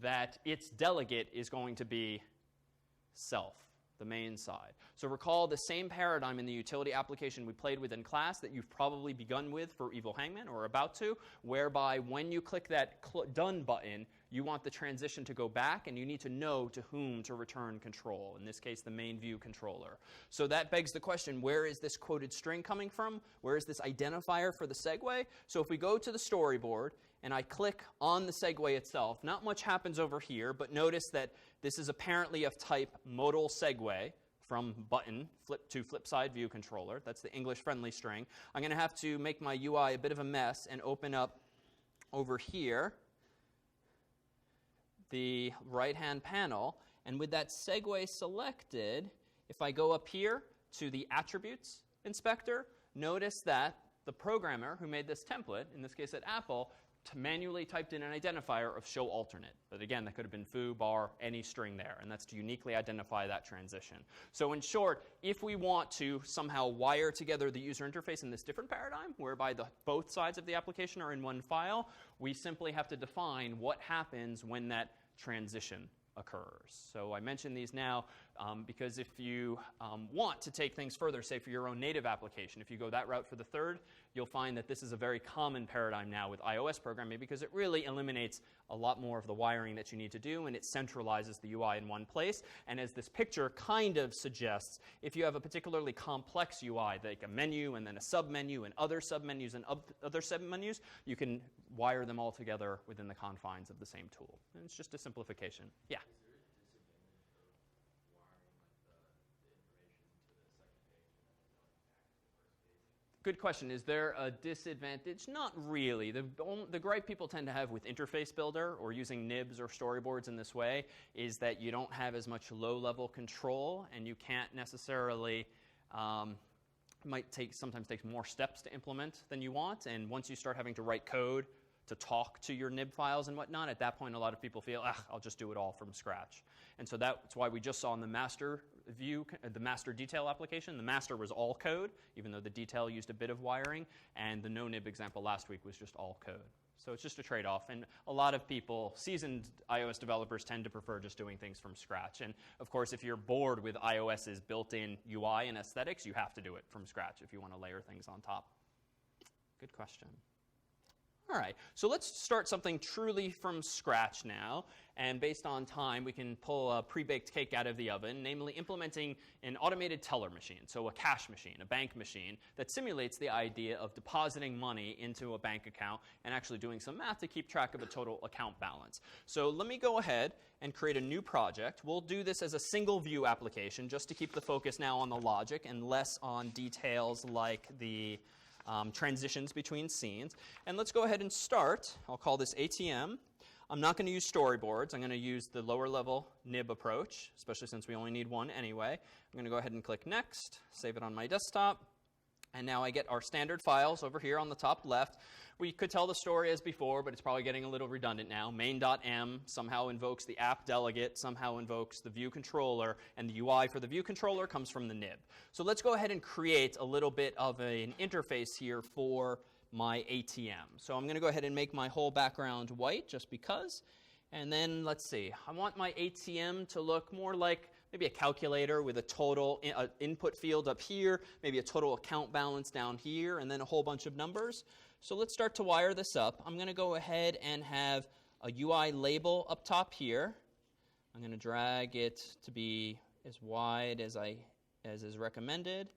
Speaker 1: that its delegate is going to be self, the main side. So recall the same paradigm in the utility application we played with in class that you've probably begun with for Evil Hangman or about to, whereby when you click that done button, you want the transition to go back, and you need to know to whom to return control, in this case, the main view controller. So that begs the question, where is this quoted string coming from? Where is this identifier for the segue? So if we go to the storyboard, and I click on the segue itself, not much happens over here, but notice that this is apparently of type modal segue from button flip side view controller. That's the English-friendly string. I'm going to have to make my UI a bit of a mess and open up over here the right-hand panel. And with that segue selected, if I go up here to the attributes inspector, notice that the programmer who made this template, in this case at Apple, manually typed in an identifier of show alternate. But again, that could have been foo, bar, any string there, and that's to uniquely identify that transition. So in short, if we want to somehow wire together the user interface in this different paradigm, whereby both sides of the application are in one file, we simply have to define what happens when that transition occurs. So I mention these now because if you want to take things further, say for your own native application, if you go that route for the third, you'll find that this is a very common paradigm now with iOS programming because it really eliminates a lot more of the wiring that you need to do, and it centralizes the UI in one place. And as this picture kind of suggests, if you have a particularly complex UI, like a menu and then a submenu and other submenus and other submenus, you can wire them all together within the confines of the same tool. And it's just a simplification. Yeah? Good question. Is there a disadvantage? Not really. The gripe people tend to have with Interface Builder or using nibs or storyboards in this way is that you don't have as much low-level control, and you can't necessarily sometimes takes more steps to implement than you want. And once you start having to write code to talk to your nib files and whatnot, at that point a lot of people feel, I'll just do it all from scratch. And so that's why we just saw in the master view, the master detail application, the master was all code, even though the detail used a bit of wiring, and the no nib example last week was just all code. So it's just a trade-off, and a lot of people, seasoned iOS developers, tend to prefer just doing things from scratch. And of course, if you're bored with iOS's built-in UI and aesthetics, you have to do it from scratch if you want to layer things on top. Good question. All right, so let's start something truly from scratch now. And based on time, we can pull a pre-baked cake out of the oven, namely implementing an automated teller machine, so a cash machine, a bank machine, that simulates the idea of depositing money into a bank account and actually doing some math to keep track of a total account balance. So let me go ahead and create a new project. We'll do this as a single view application just to keep the focus now on the logic and less on details like the transitions between scenes. And let's go ahead and start. I'll call this ATM. I'm not going to use storyboards. I'm going to use the lower level nib approach, especially since we only need one anyway. I'm going to go ahead and click Next, save it on my desktop. And now I get our standard files over here on the top left. We could tell the story as before, but it's probably getting a little redundant now. Main.m somehow invokes the app delegate, somehow invokes the view controller, and the UI for the view controller comes from the nib. So let's go ahead and create a little bit of an interface here for my ATM. So I'm going to go ahead and make my whole background white just because. And then let's see. I want my ATM to look more like maybe a calculator with a total input field up here, maybe a total account balance down here, and then a whole bunch of numbers. So let's start to wire this up. I'm going to go ahead and have a UI label up top here. I'm going to drag it to be as wide as is recommended.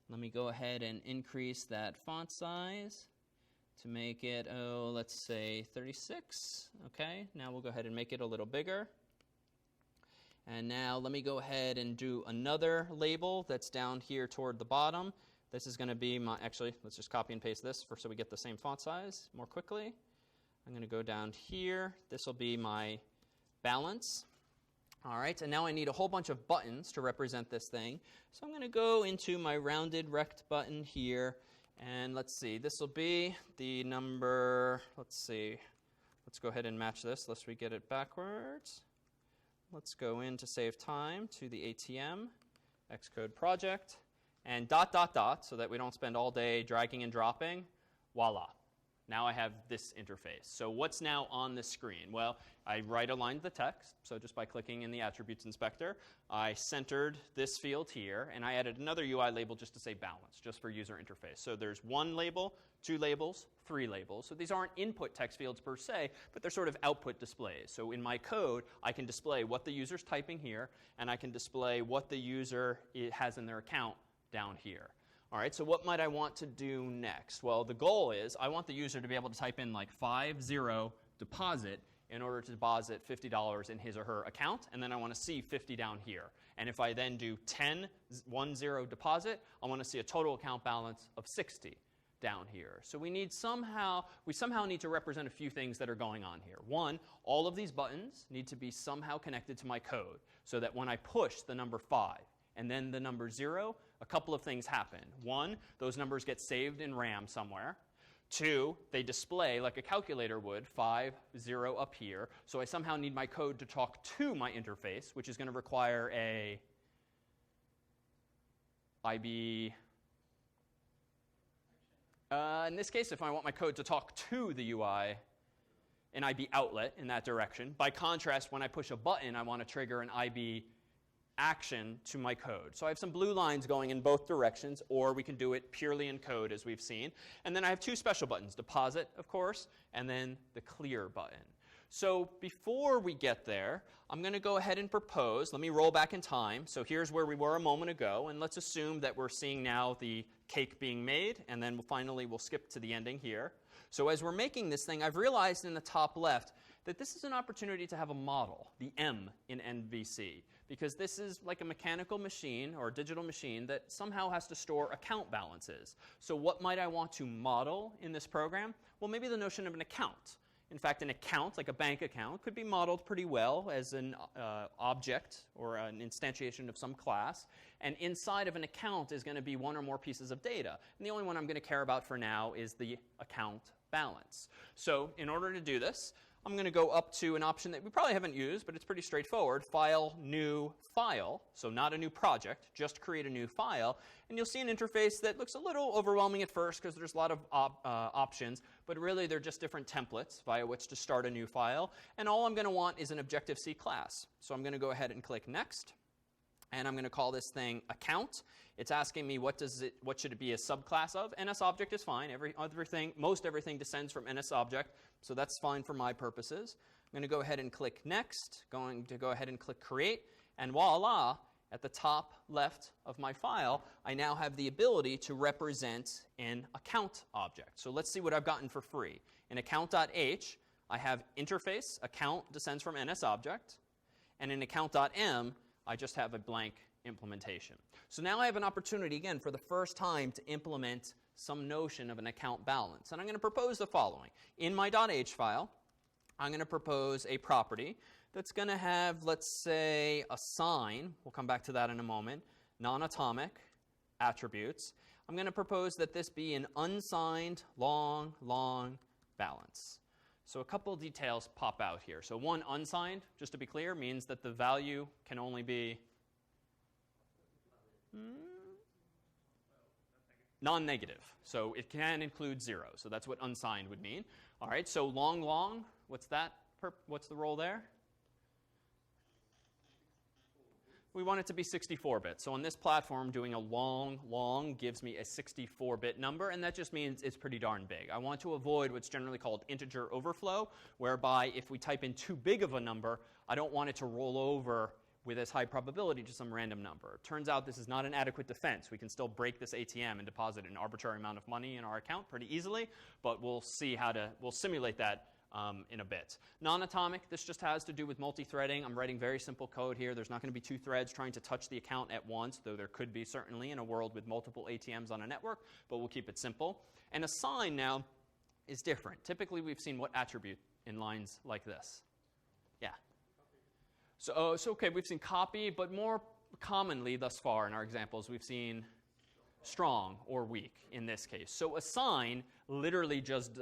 Speaker 1: Let me go ahead and increase that font size to make it, let's say 36. Okay, now we'll go ahead and make it a little bigger. And now let me go ahead and do another label that's down here toward the bottom. This is going to be my, actually, let's just copy and paste this so we get the same font size more quickly. I'm going to go down here. This will be my balance. All right, and now I need a whole bunch of buttons to represent this thing. So I'm going to go into my rounded rect button here. And let's see, this will be the number, let's see. Let's go ahead and match this lest we get it backwards. Let's go in to save time to the ATM, Xcode project, and ... so that we don't spend all day dragging and dropping. Voila. Now I have this interface. So what's now on the screen? Well, I right-aligned the text. So just by clicking in the Attributes Inspector, I centered this field here, and I added another UI label just to say balance, just for user interface. So there's one label, two labels, three labels. So these aren't input text fields per se, but they're sort of output displays. So in my code, I can display what the user's typing here, and I can display what the user has in their account down here. All right, so what might I want to do next? Well, the goal is I want the user to be able to type in like 50 deposit in order to deposit $50 in his or her account, and then I want to see 50 down here. And if I then do 10 deposit, I want to see a total account balance of 60 down here. So we somehow need to represent a few things that are going on here. One, all of these buttons need to be somehow connected to my code so that when I push the number 5 and then the number 0, a couple of things happen. One, those numbers get saved in RAM somewhere. Two, they display like a calculator would, 5, 0 up here. So I somehow need my code to talk to my interface, which is going to require a IB. In this case, if I want my code to talk to the UI, an IB outlet in that direction. By contrast, when I push a button, I want to trigger an IB action to my code. So I have some blue lines going in both directions, or we can do it purely in code as we've seen. And then I have two special buttons, deposit, of course, and then the clear button. So before we get there, I'm going to go ahead and propose, let me roll back in time. So here's where we were a moment ago, and let's assume that we're seeing now the cake being made, and then finally we'll skip to the ending here. So as we're making this thing, I've realized in the top left that this is an opportunity to have a model, the M in MVC, because this is like a mechanical machine or a digital machine that somehow has to store account balances. So what might I want to model in this program? Well, maybe the notion of an account. In fact, an account, like a bank account, could be modeled pretty well as an object or an instantiation of some class. And inside of an account is going to be one or more pieces of data. And the only one I'm going to care about for now is the account balance. So in order to do this, I'm going to go up to an option that we probably haven't used, but it's pretty straightforward, File, New File. So not a new project, just create a new file. And you'll see an interface that looks a little overwhelming at first because there's a lot of options, but really they're just different templates via which to start a new file. And all I'm going to want is an Objective-C class. So I'm going to go ahead and click Next. And I'm going to call this thing account. It's asking me what should it be a subclass of. NSObject is fine. Most everything descends from NSObject, so that's fine for my purposes. I'm going to go ahead and click Next. Going to go ahead and click Create. And voila, at the top left of my file, I now have the ability to represent an account object. So let's see what I've gotten for free. In account.h, I have interface, account descends from NSObject. And in account.m, I just have a blank implementation. So now I have an opportunity, again, for the first time to implement some notion of an account balance. And I'm going to propose the following. In my .h file, I'm going to propose a property that's going to have, let's say, a sign. We'll come back to that in a moment. Non-atomic attributes. I'm going to propose that this be an unsigned long balance. So a couple of details pop out here. So one, unsigned, just to be clear, means that the value can only be non-negative. So it can include 0. So that's what unsigned would mean. All right, so long, what's that? What's the role there? We want it to be 64-bit. So on this platform, doing a long gives me a 64-bit number, and that just means it's pretty darn big. I want to avoid what's generally called integer overflow, whereby if we type in too big of a number, I don't want it to roll over with as high probability to some random number. Turns out this is not an adequate defense. We can still break this ATM and deposit an arbitrary amount of money in our account pretty easily, but we'll simulate that in a bit. Non-atomic, this just has to do with multi-threading. I'm writing very simple code here. There's not going to be two threads trying to touch the account at once, though there could be certainly in a world with multiple ATMs on a network, but we'll keep it simple. And assign now is different. Typically, we've seen what attribute in lines like this? Yeah. So okay, we've seen copy, but more commonly thus far in our examples, we've seen strong or weak in this case. So assign literally just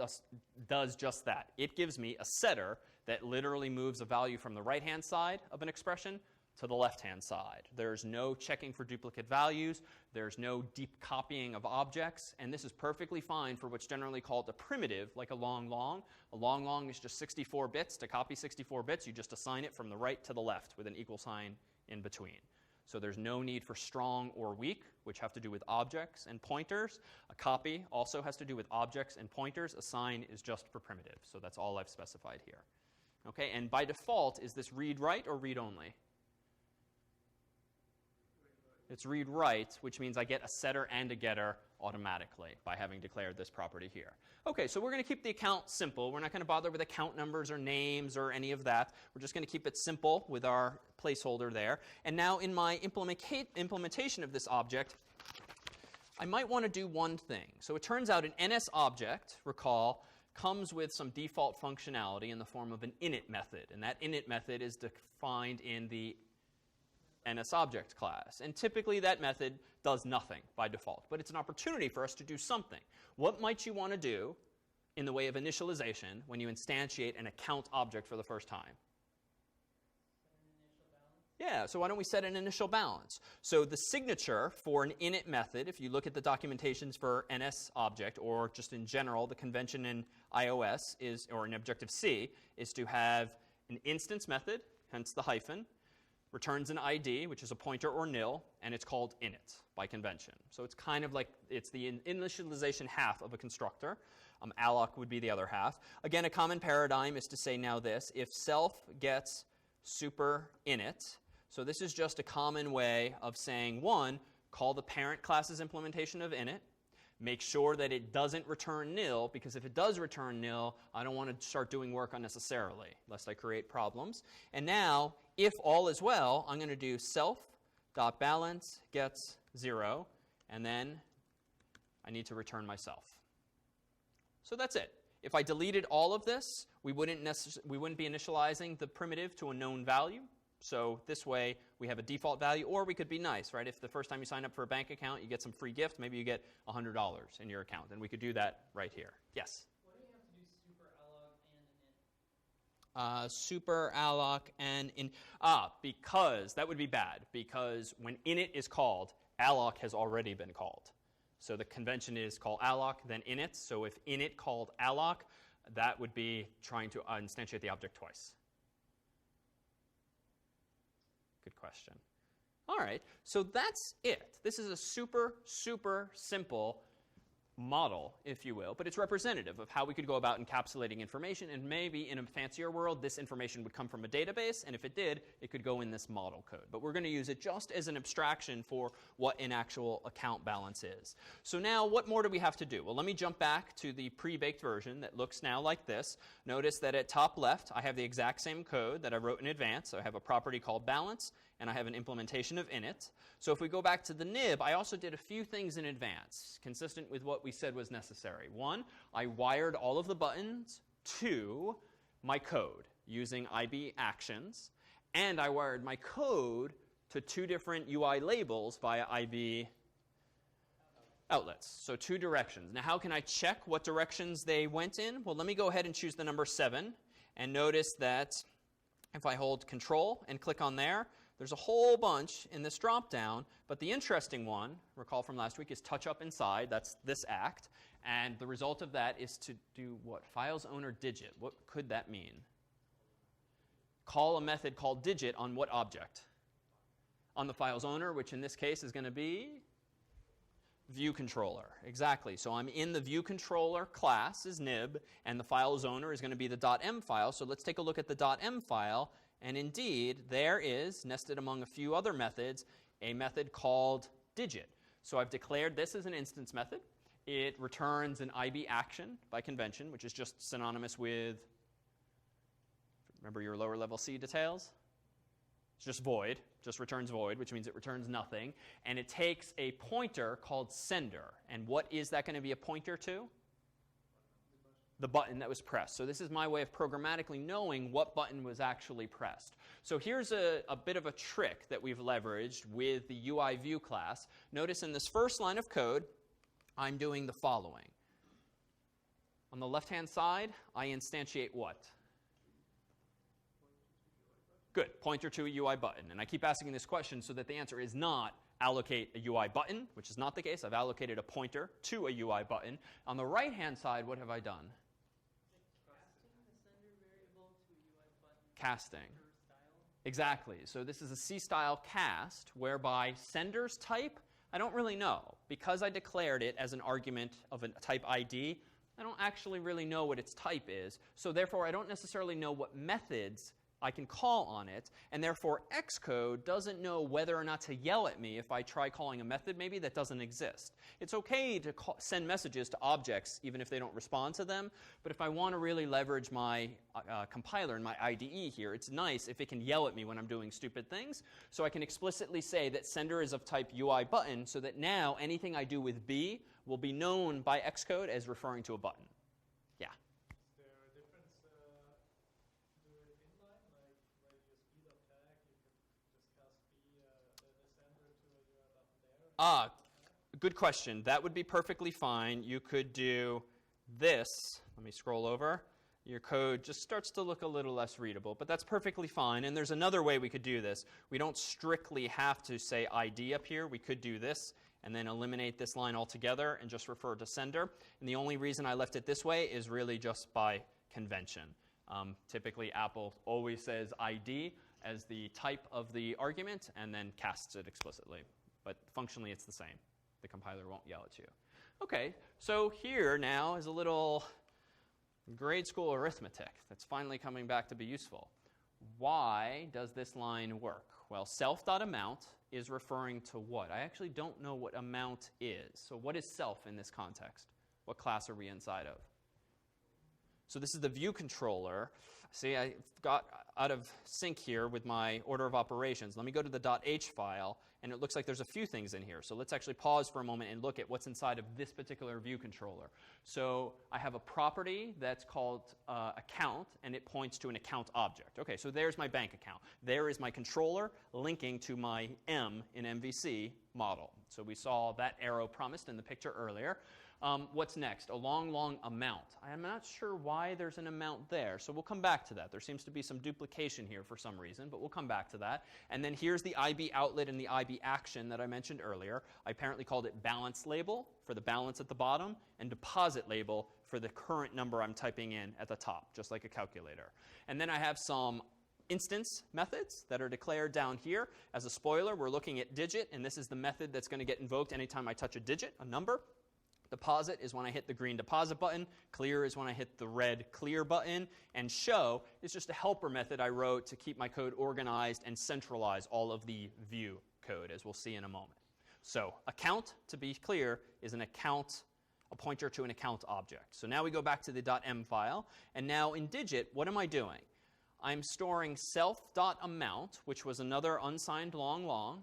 Speaker 1: does just that. It gives me a setter that literally moves a value from the right-hand side of an expression to the left-hand side. There's no checking for duplicate values. There's no deep copying of objects. And this is perfectly fine for what's generally called a primitive, like a long long. A long long is just 64 bits. To copy 64 bits, you just assign it from the right to the left with an equal sign in between. So there's no need for strong or weak, which have to do with objects and pointers. A copy also has to do with objects and pointers. Assign is just for primitives. So that's all I've specified here. Okay, and by default, is this read-write or read-only? It's read-write, which means I get a setter and a getter automatically by having declared this property here. Okay, so we're going to keep the account simple. We're not going to bother with account numbers or names or any of that. We're just going to keep it simple with our placeholder there. And now in my implementation of this object, I might want to do one thing. So it turns out an NS object, recall, comes with some default functionality in the form of an init method. And that init method is defined in the NSObject class. And typically that method does nothing by default, but it's an opportunity for us to do something. What might you want to do in the way of initialization when you instantiate an account object for the first time? Yeah, so why don't we set an initial balance? So the signature for an init method, if you look at the documentations for NSObject, or just in general, the convention in iOS is, or in Objective-C, is to have an instance method, hence the hyphen, returns an ID, which is a pointer or nil, and it's called init by convention. So it's kind of like it's the initialization half of a constructor. Alloc would be the other half. Again, a common paradigm is to say now this: if self gets super init, so this is just a common way of saying, one, call the parent class's implementation of init, make sure that it doesn't return nil, because if it does return nil, I don't want to start doing work unnecessarily, lest I create problems. And now, if all is well, I'm going to do self.balance gets 0, and then I need to return myself. So that's it. If I deleted all of this, we wouldn't be initializing the primitive to a known value. So this way, we have a default value, or we could be nice, right? If the first time you sign up for a bank account, you get some free gift, maybe you get $100 in your account, and we could do that right here. Yes?
Speaker 2: Why do you have to do super alloc and init?
Speaker 1: Super alloc and in. Because that would be bad. Because when init is called, alloc has already been called. So the convention is call alloc, then init. So if init called alloc, that would be trying to instantiate the object twice. Good question. All right, so that's it. This is a super, super simple model, if you will, but it's representative of how we could go about encapsulating information, and maybe in a fancier world, this information would come from a database, and if it did, it could go in this model code. But we're going to use it just as an abstraction for what an actual account balance is. So now, what more do we have to do? Well, let me jump back to the pre-baked version that looks now like this. Notice that at top left, I have the exact same code that I wrote in advance. So I have a property called balance, and I have an implementation of init. So if we go back to the nib, I also did a few things in advance, consistent with what we said was necessary. One, I wired all of the buttons to my code using IB actions, and I wired my code to two different UI labels via IB outlets, so two directions. Now, how can I check what directions they went in? Well, let me go ahead and choose the number 7, and notice that if I hold Control and click on there, there's a whole bunch in this drop-down, but the interesting one, recall from last week, is touch up inside. That's this act. And the result of that is to do what? Files owner digit. What could that mean? Call a method called digit on what object? On the files owner, which in this case is going to be view controller. Exactly. So I'm in the view controller class is nib, and the files owner is going to be the .m file. So let's take a look at the .m file And indeed, there is, nested among a few other methods, a method called digit. So I've declared this as an instance method. It returns an IB action by convention, which is just synonymous with, remember your lower level C details? It's just void, just returns void, which means it returns nothing. And it takes a pointer called sender. And what is that going to be a pointer to? The button that was pressed. So this is my way of programmatically knowing what button was actually pressed. So here's a bit of a trick that we've leveraged with the UI view class. Notice in this first line of code, I'm doing the following. On the left-hand side, I instantiate what? Good, pointer to a UI button. And I keep asking this question so that the answer is not allocate a UI button, which is not the case. I've allocated a pointer to a UI button. On the right-hand side, what have I done? Casting. Exactly. So this is a C-style cast whereby sender's type, I don't really know. Because I declared it as an argument of a type ID, I don't actually really know what its type is. So therefore, I don't necessarily know what methods I can call on it, and therefore Xcode doesn't know whether or not to yell at me if I try calling a method maybe that doesn't exist. It's okay to send messages to objects even if they don't respond to them, but if I want to really leverage my compiler and my IDE here, it's nice if it can yell at me when I'm doing stupid things. So I can explicitly say that sender is of type UI button so that now anything I do with B will be known by Xcode as referring to a button. Yeah? Good question. That would be perfectly fine. You could do this. Let me scroll over. Your code just starts to look a little less readable, but that's perfectly fine. And there's another way we could do this. We don't strictly have to say ID up here. We could do this and then eliminate this line altogether and just refer to sender. And the only reason I left it this way is really just by convention. Typically, Apple always says ID as the type of the argument and then casts it explicitly. But functionally, it's the same. The compiler won't yell at you. OK, so here now is a little grade school arithmetic that's finally coming back to be useful. Why does this line work? Well, self.amount is referring to what? I actually don't know what amount is. So what is self in this context? What class are we inside of? So this is the view controller. See, I got out of sync here with my order of operations. Let me go to the .h file, and it looks like there's a few things in here. So let's actually pause for a moment and look at what's inside of this particular view controller. So I have a property that's called account, and it points to an account object. OK, so there's my bank account. There is my controller linking to my M in MVC model. So we saw that arrow promised in the picture earlier. What's next? A long amount. I'm not sure why there's an amount there, so we'll come back to that. There seems to be some duplication here for some reason, but we'll come back to that. And then here's the IB outlet and the IB action that I mentioned earlier. I apparently called it balance label for the balance at the bottom and deposit label for the current number I'm typing in at the top, just like a calculator. And then I have some instance methods that are declared down here. As a spoiler, we're looking at digit, and this is the method that's going to get invoked anytime I touch a digit, a number. Deposit is when I hit the green deposit button. Clear is when I hit the red clear button. And show is just a helper method I wrote to keep my code organized and centralize all of the view code, as we'll see in a moment. So account, to be clear, is an account, a pointer to an account object. So now we go back to the .m file. And now in digit, what am I doing? I'm storing self.amount, which was another unsigned long,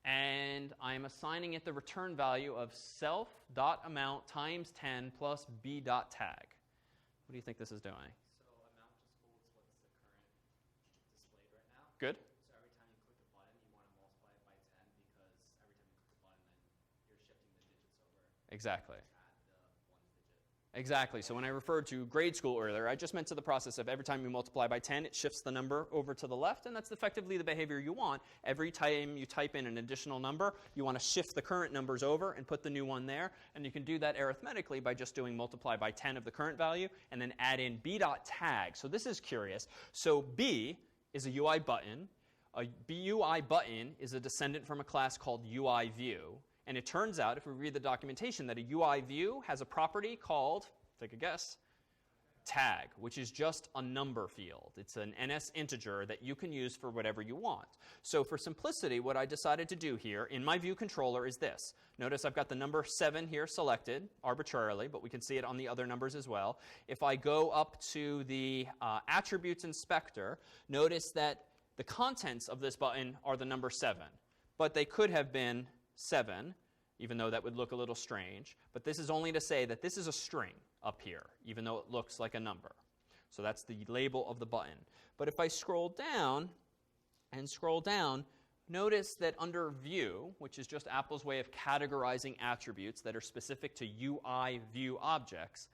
Speaker 1: and I'm assigning it the return value of self.amount times 10 plus b.tag. What do you think this is doing?
Speaker 3: So amount just holds what's the current displayed right now.
Speaker 1: Good.
Speaker 3: So every time you click a button, you want to multiply it by 10 because every time you click the button, then you're shifting the digits over.
Speaker 1: Exactly.
Speaker 3: Add the 1 digit.
Speaker 1: Exactly. So when I referred to grade school earlier, I just meant to the process of every time you multiply by 10, it shifts the number over to the left, and that's effectively the behavior you want. Every time you type in an additional number, you want to shift the current numbers over and put the new one there, and you can do that arithmetically by just doing multiply by 10 of the current value and then add in b.tag. So this is curious. So b is a UI button. A UI button is a descendant from a class called UI view. And it turns out, if we read the documentation, that a UI view has a property called, take a guess, tag, which is just a number field. It's an NS integer that you can use for whatever you want. So for simplicity, what I decided to do here in my view controller is this. Notice I've got the number 7 here selected arbitrarily, but we can see it on the other numbers as well. If I go up to the attributes inspector, notice that the contents of this button are the number 7. But they could have been 7, even though that would look a little strange. But this is only to say that this is a string up here, even though it looks like a number. So that's the label of the button. But if I scroll down and scroll down, notice that under View, which is just Apple's way of categorizing attributes that are specific to UI view objects,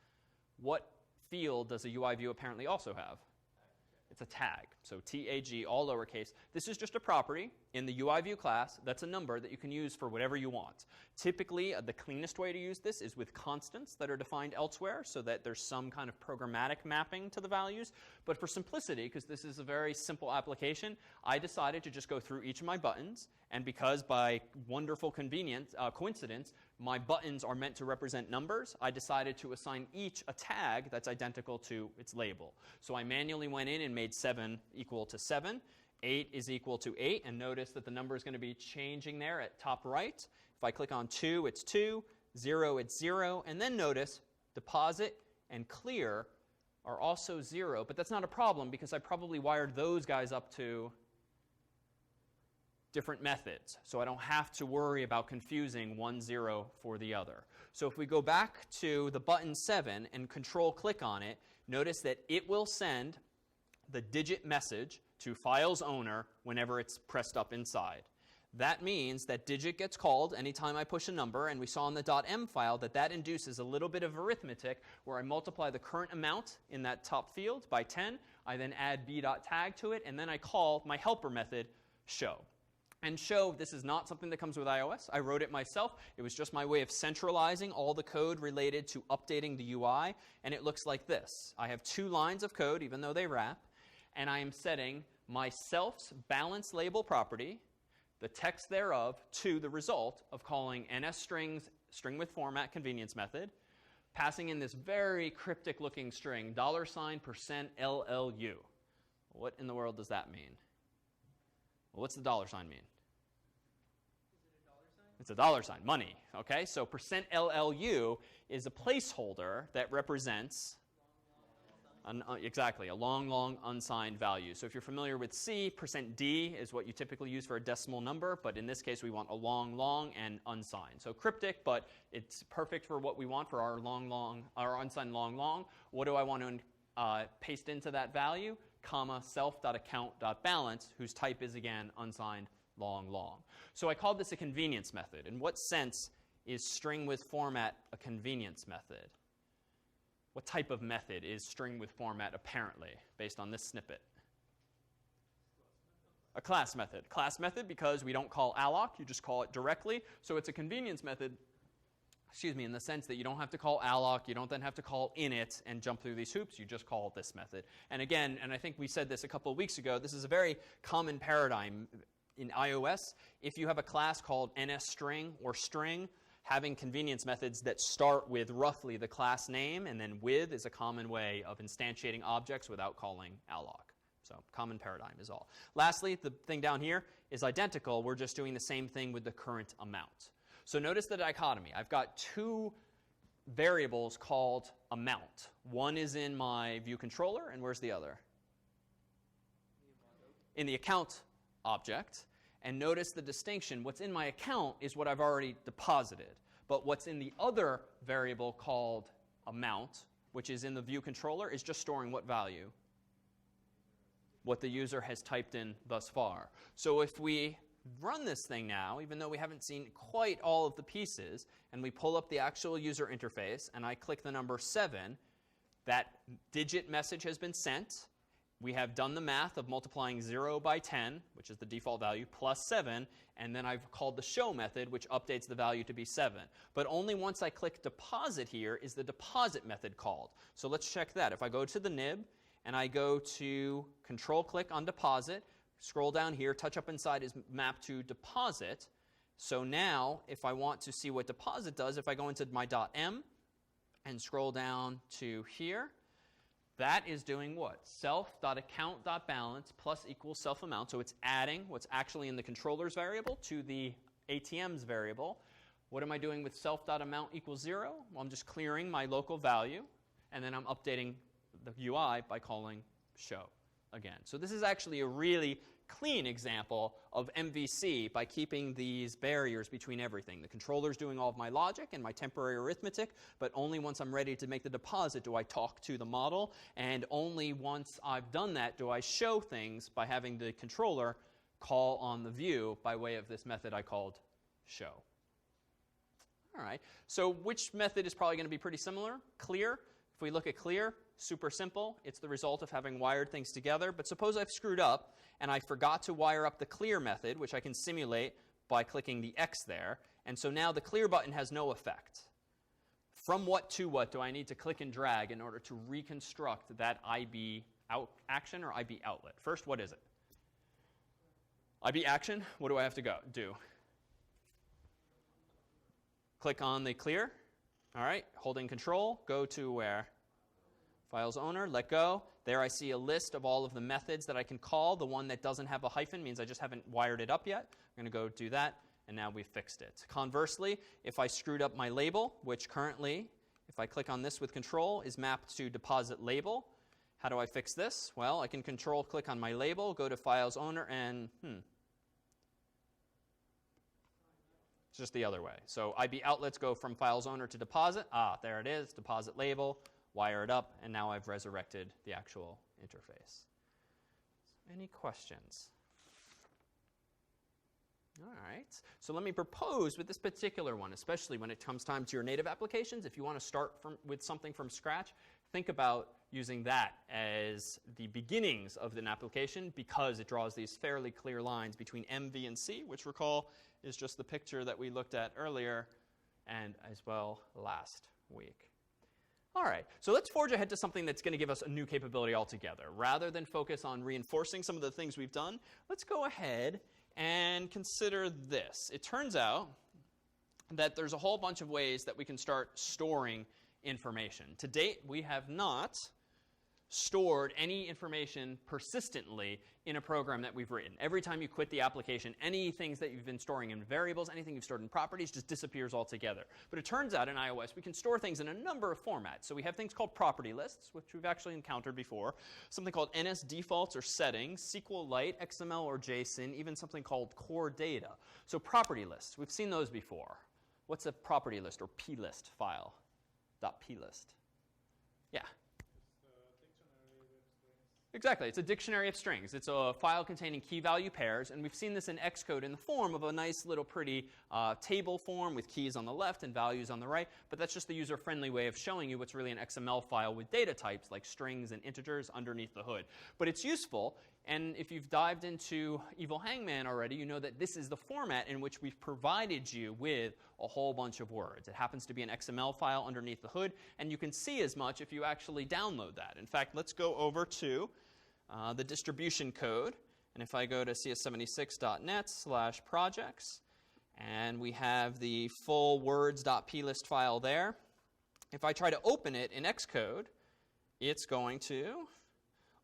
Speaker 1: what field does a UI view apparently also have? It's a tag. So TAG, all lowercase. This is just a property in the UI view class. That's a number that you can use for whatever you want. Typically, the cleanest way to use this is with constants that are defined elsewhere so that there's some kind of programmatic mapping to the values. But for simplicity, because this is a very simple application, I decided to just go through each of my buttons. And because by wonderful coincidence, my buttons are meant to represent numbers, I decided to assign each a tag that's identical to its label. So I manually went in and made 7 equal to 7. 8 is equal to 8. And notice that the number is going to be changing there at top right. If I click on 2, it's 2. 0, it's 0. And then notice deposit and clear are also 0. But that's not a problem because I probably wired those guys up to different methods. So I don't have to worry about confusing one 0 for the other. So if we go back to the button 7 and control click on it, notice that it will send the digit message to file's owner whenever it's pressed up inside. That means that digit gets called anytime I push a number, and we saw in the .m file that that induces a little bit of arithmetic where I multiply the current amount in that top field by 10, I then add b.tag to it, and then I call my helper method show. And show, this is not something that comes with iOS. I wrote it myself. It was just my way of centralizing all the code related to updating the UI, and it looks like this. I have 2 lines of code, even though they wrap, and I am setting my self's balance label property, the text thereof, to the result of calling NSStrings string with format convenience method, passing in this very cryptic looking string, $%LLU. What in the world does that mean? Well, what's the $sign mean? It's a $sign, money. Okay, so %LLU is a placeholder that represents exactly a long unsigned value. So if you're familiar with C, %D is what you typically use for a decimal number, but in this case we want a long and unsigned. So cryptic, but it's perfect for what we want for our our unsigned long. What do I want to paste into that value? Comma self.account.balance, whose type is again unsigned long. So I called this a convenience method. In what sense is string with format a convenience method? What type of method is string with format apparently, based on this snippet? A class method. Class method because we don't call alloc, you just call it directly. So it's a convenience method, in the sense that you don't have to call alloc, you don't then have to call init and jump through these hoops, you just call this method. And again, and I think we said this a couple of weeks ago, this is a very common paradigm in iOS. If you have a class called NSString or string, having convenience methods that start with roughly the class name and then with is a common way of instantiating objects without calling alloc. So common paradigm is all. Lastly, the thing down here is identical. We're just doing the same thing with the current amount. So notice the dichotomy. I've got 2 variables called amount. One is in my view controller, and where's the other? In the account object. And notice the distinction. What's in my account is what I've already deposited. But what's in the other variable called amount, which is in the view controller, is just storing what value? What the user has typed in thus far. So if we run this thing now, even though we haven't seen quite all of the pieces, and we pull up the actual user interface, and I click the number 7, that digit message has been sent. We have done the math of multiplying 0 by 10, which is the default value, plus 7, and then I've called the show method, which updates the value to be 7. But only once I click deposit here is the deposit method called. So let's check that. If I go to the nib, and I go to control-click on deposit, scroll down here, touch up inside is mapped to deposit. So now, if I want to see what deposit does, if I go into my .m and scroll down to here, that is doing what? Self.account.balance plus equals self amount. So it's adding what's actually in the controller's variable to the ATM's variable. What am I doing with self.amount equals 0? Well, I'm just clearing my local value, and then I'm updating the UI by calling show again. So this is actually a really clean example of MVC by keeping these barriers between everything. The controller's doing all of my logic and my temporary arithmetic, but only once I'm ready to make the deposit do I talk to the model, and only once I've done that do I show things by having the controller call on the view by way of this method I called show. All right, so which method is probably going to be pretty similar? Clear. If we look at clear, super simple. It's the result of having wired things together. But suppose I've screwed up and I forgot to wire up the clear method, which I can simulate by clicking the X there. And so now the clear button has no effect. From what to what do I need to click and drag in order to reconstruct that IB out action or IB outlet? First, what is it? IB action, what do I have to do? Click on the clear. All right, holding control, go to where? Files owner, let go. There I see a list of all of the methods that I can call. The one that doesn't have a hyphen means I just haven't wired it up yet. I'm going to go do that, and now we've fixed it. Conversely, if I screwed up my label, which currently, if I click on this with control, is mapped to deposit label. How do I fix this? Well, I can control click on my label, go to files owner, and it's just the other way. So IB outlets go from files owner to deposit. There it is, deposit label, wire it up, and now I've resurrected the actual interface. Any questions? All right, so let me propose with this particular one, especially when it comes time to your native applications, if you want to start with something from scratch, think about using that as the beginnings of an application because it draws these fairly clear lines between M, V, and C, which recall is just the picture that we looked at earlier and as well last week. All right, so let's forge ahead to something that's going to give us a new capability altogether. Rather than focus on reinforcing some of the things we've done, let's go ahead and consider this. It turns out that there's a whole bunch of ways that we can start storing information. To date, we have not stored any information persistently in a program that we've written. Every time you quit the application, any things that you've been storing in variables, anything you've stored in properties just disappears altogether. But it turns out in iOS we can store things in a number of formats. So we have things called property lists, which we've actually encountered before, something called NS defaults or settings, SQLite, XML or JSON, even something called core data. So property lists, we've seen those before. What's a property list or plist file? .plist. Yeah. Exactly. It's a dictionary of strings. It's a file containing key-value pairs, and we've seen this in Xcode in the form of a nice little pretty table form with keys on the left and values on the right, but that's just the user-friendly way of showing you what's really an XML file with data types like strings and integers underneath the hood. But it's useful, and if you've dived into Evil Hangman already, you know that this is the format in which we've provided you with a whole bunch of words. It happens to be an XML file underneath the hood, and you can see as much if you actually download that. In fact, let's go over to the distribution code, and if I go to cs76.net/projects, and we have the full words.plist file there. If I try to open it in Xcode, it's going to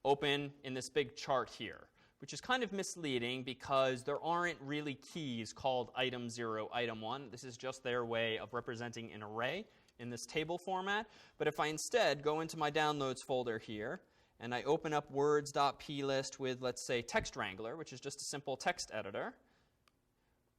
Speaker 1: open in this big chart here, which is kind of misleading because there aren't really keys called item 0, item 1. This is just their way of representing an array in this table format. But if I instead go into my downloads folder here, and I open up words.plist with, let's say, Text Wrangler, which is just a simple text editor,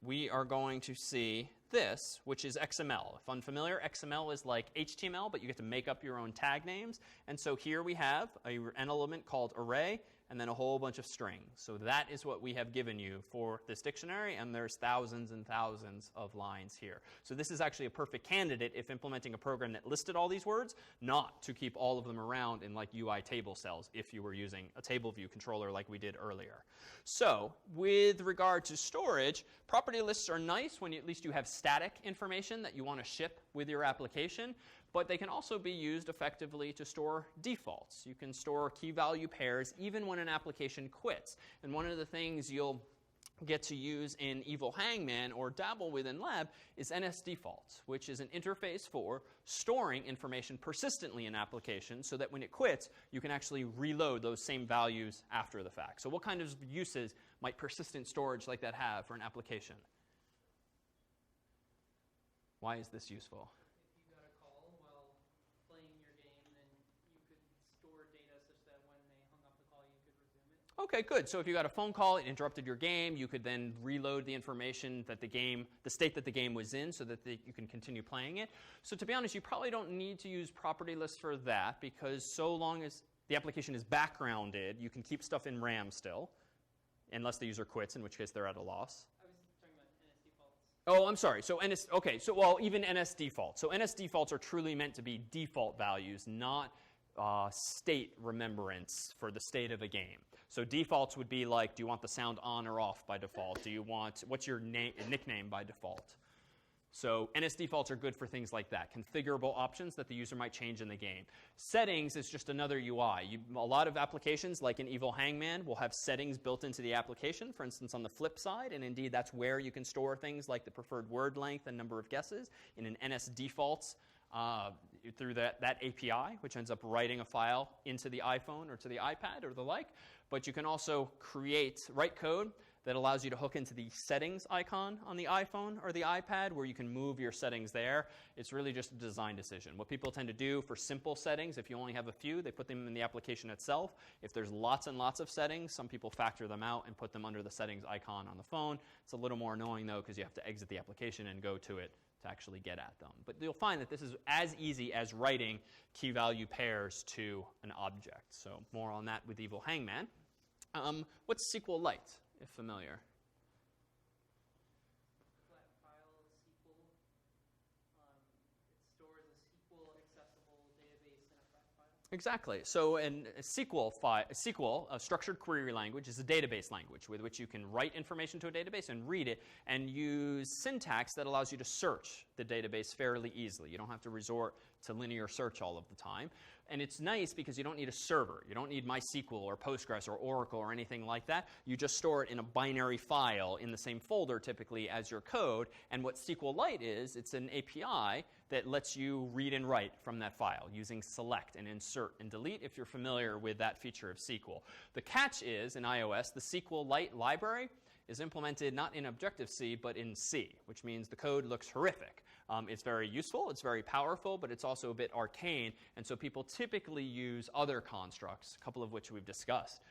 Speaker 1: we are going to see this, which is XML. If unfamiliar, XML is like HTML, but you get to make up your own tag names. And so here we have an element called array, and then a whole bunch of strings. So that is what we have given you for this dictionary, and there's thousands and thousands of lines here. So this is actually a perfect candidate if implementing a program that listed all these words, not to keep all of them around in like UI table cells if you were using a table view controller like we did earlier. So with regard to storage, property lists are nice when at least you have static information that you want to ship with your application. But they can also be used effectively to store defaults. You can store key-value pairs even when an application quits. And one of the things you'll get to use in Evil Hangman or dabble with in lab is NSDefaults, which is an interface for storing information persistently in applications so that when it quits, you can actually reload those same values after the fact. So what kind of uses might persistent storage like that have for an application? Why is this useful?
Speaker 2: If you got a call while playing your game, then you could store data such that when they hung up the call, you could resume it.
Speaker 1: Okay, good. So if you got a phone call, it interrupted your game, you could then reload the information that the state that the game was in so that you can continue playing it. So to be honest, you probably don't need to use property lists for that because so long as the application is backgrounded, you can keep stuff in RAM still, unless the user quits, in which case they're at a loss.
Speaker 2: I was talking about NSDefaults.
Speaker 1: Oh, I'm sorry. So even NSDefaults. So NSDefaults are truly meant to be default values, not state remembrance for the state of a game. So defaults would be like, do you want the sound on or off by default? What's your nickname by default? So NSDefaults are good for things like that, configurable options that the user might change in the game. Settings is just another UI. A lot of applications, like in Evil Hangman, will have settings built into the application, for instance, on the flip side, and indeed that's where you can store things like the preferred word length and number of guesses in an NSDefaults through that API, which ends up writing a file into the iPhone or to the iPad or the like. But you can also write code that allows you to hook into the settings icon on the iPhone or the iPad where you can move your settings there. It's really just a design decision. What people tend to do for simple settings, if you only have a few, they put them in the application itself. If there's lots and lots of settings, some people factor them out and put them under the settings icon on the phone. It's a little more annoying, though, because you have to exit the application and go to it to actually get at them. But you'll find that this is as easy as writing key value pairs to an object. So more on that with Evil Hangman. What's SQLite, if familiar?
Speaker 2: Flat file SQL. It stores a SQL accessible database in a flat file.
Speaker 1: Exactly. So SQL, a structured query language, is a database language with which you can write information to a database and read it and use syntax that allows you to search the database fairly easily. You don't have to resort to linear search all of the time. And it's nice because you don't need a server. You don't need MySQL or Postgres or Oracle or anything like that. You just store it in a binary file in the same folder typically as your code. And what SQLite is, it's an API that lets you read and write from that file using select and insert and delete if you're familiar with that feature of SQL. The catch is, in iOS, the SQLite library is implemented not in Objective-C, but in C, which means the code looks horrific. It's very useful, it's very powerful, but it's also a bit arcane, and so people typically use other constructs, a couple of which we've discussed.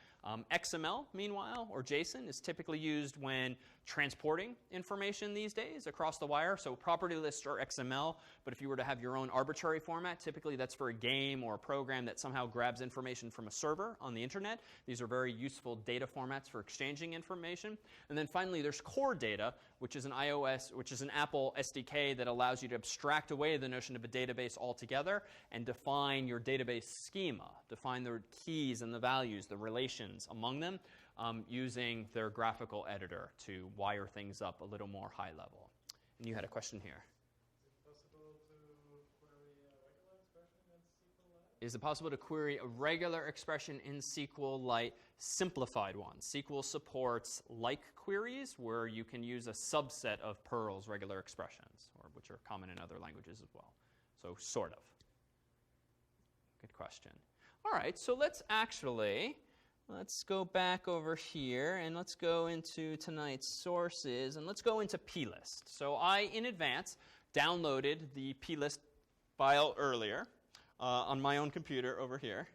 Speaker 1: XML, meanwhile, or JSON, is typically used when transporting information these days across the wire. So property lists are XML, but if you were to have your own arbitrary format, typically that's for a game or a program that somehow grabs information from a server on the internet. These are very useful data formats for exchanging information. And then finally, there's core data, which is an Apple SDK that allows you to abstract away the notion of a database altogether and define your database schema, define the keys and the values, the relations among them, using their graphical editor to wire things up a little more high level. And you had a question here. Is it possible to query a regular expression in SQLite, simplified one? SQL supports like queries, where you can use a subset of Perl's regular expressions, or which are common in other languages as well. So sort of. Good question. All right, so let's go back over here, and let's go into tonight's sources, and let's go into plist. So I, in advance, downloaded the plist file earlier on my own computer over here.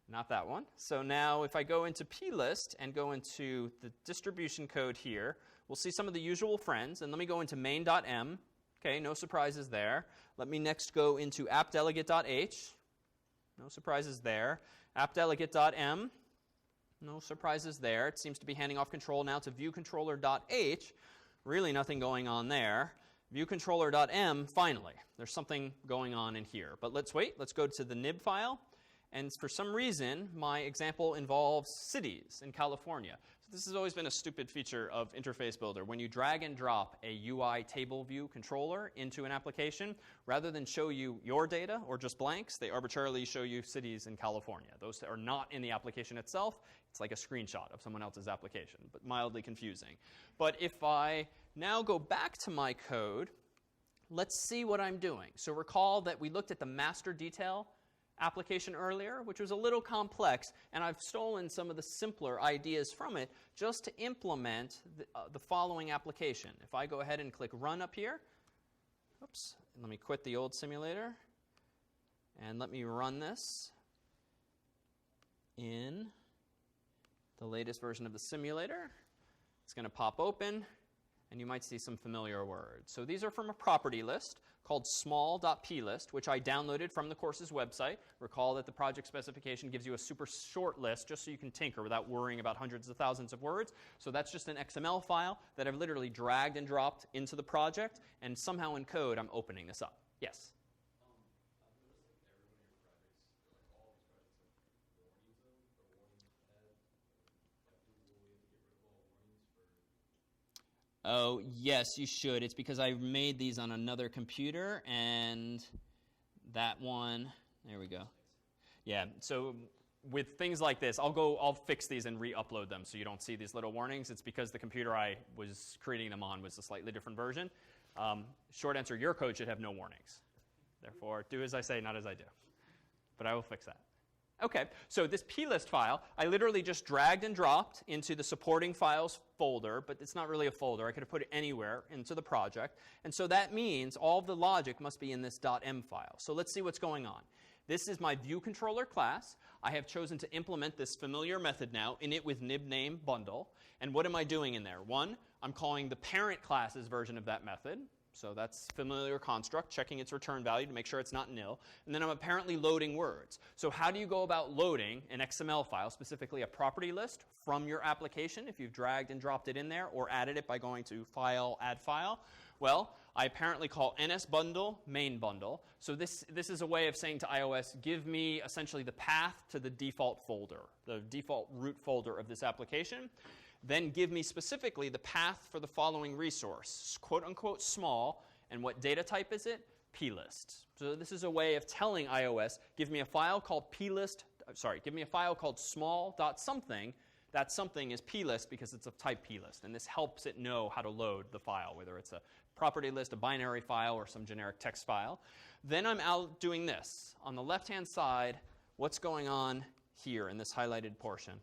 Speaker 1: Not that one. So now if I go into plist and go into the distribution code here, we'll see some of the usual friends. And let me go into main.m. Okay, no surprises there. Let me next go into appdelegate.h. No surprises there. Appdelegate.m. No surprises there. It seems to be handing off control now to viewcontroller.h. Really nothing going on there. Viewcontroller.m, finally. There's something going on in here. But let's wait. Let's go to the nib file. And for some reason, my example involves cities in California. So this has always been a stupid feature of Interface Builder. When you drag and drop a UI table view controller into an application, rather than show you your data or just blanks, they arbitrarily show you cities in California. Those are not in the application itself. It's like a screenshot of someone else's application, but mildly confusing. But if I now go back to my code, let's see what I'm doing. So recall that we looked at the master detail application earlier, which was a little complex, and I've stolen some of the simpler ideas from it just to implement the following application. If I go ahead and click Run up here, oops, let me quit the old simulator, and let me run this in the latest version of the simulator. It's going to pop open, and you might see some familiar words. So these are from a property list called small.plist, which I downloaded from the course's website. Recall that the project specification gives you a super short list just so you can tinker without worrying about hundreds of thousands of words. So that's just an XML file that I've literally dragged and dropped into the project, and somehow in code I'm opening this up. Yes? Oh, yes, you should. It's because I made these on another computer, and that one, there we go. Yeah, so with things like this, I'll fix these and re-upload them so you don't see these little warnings. It's because the computer I was creating them on was a slightly different version. Short answer, your code should have no warnings. Therefore, do as I say, not as I do. But I will fix that. Okay, so this plist file, I literally just dragged and dropped into the supporting files folder, but it's not really a folder. I could have put it anywhere into the project. And so that means all of the logic must be in this .m file. So let's see what's going on. This is my view controller class. I have chosen to implement this familiar method now, init with nibname bundle. And what am I doing in there? One, I'm calling the parent class's version of that method. So that's familiar construct, checking its return value to make sure it's not nil. And then I'm apparently loading words. So how do you go about loading an XML file, specifically a property list, from your application if you've dragged and dropped it in there or added it by going to File, Add File? Well, I apparently call nsBundle main bundle. So this is a way of saying to iOS, give me essentially the path to the default folder, the default root folder of this application. Then give me specifically the path for the following resource, quote unquote small, and what data type is it? Plist. So this is a way of telling iOS, give me a file called give me a file called small.something. That something is plist because it's of type plist, and this helps it know how to load the file, whether it's a property list, a binary file, or some generic text file. Then I'm out doing this. On the left-hand side, what's going on here in this highlighted portion?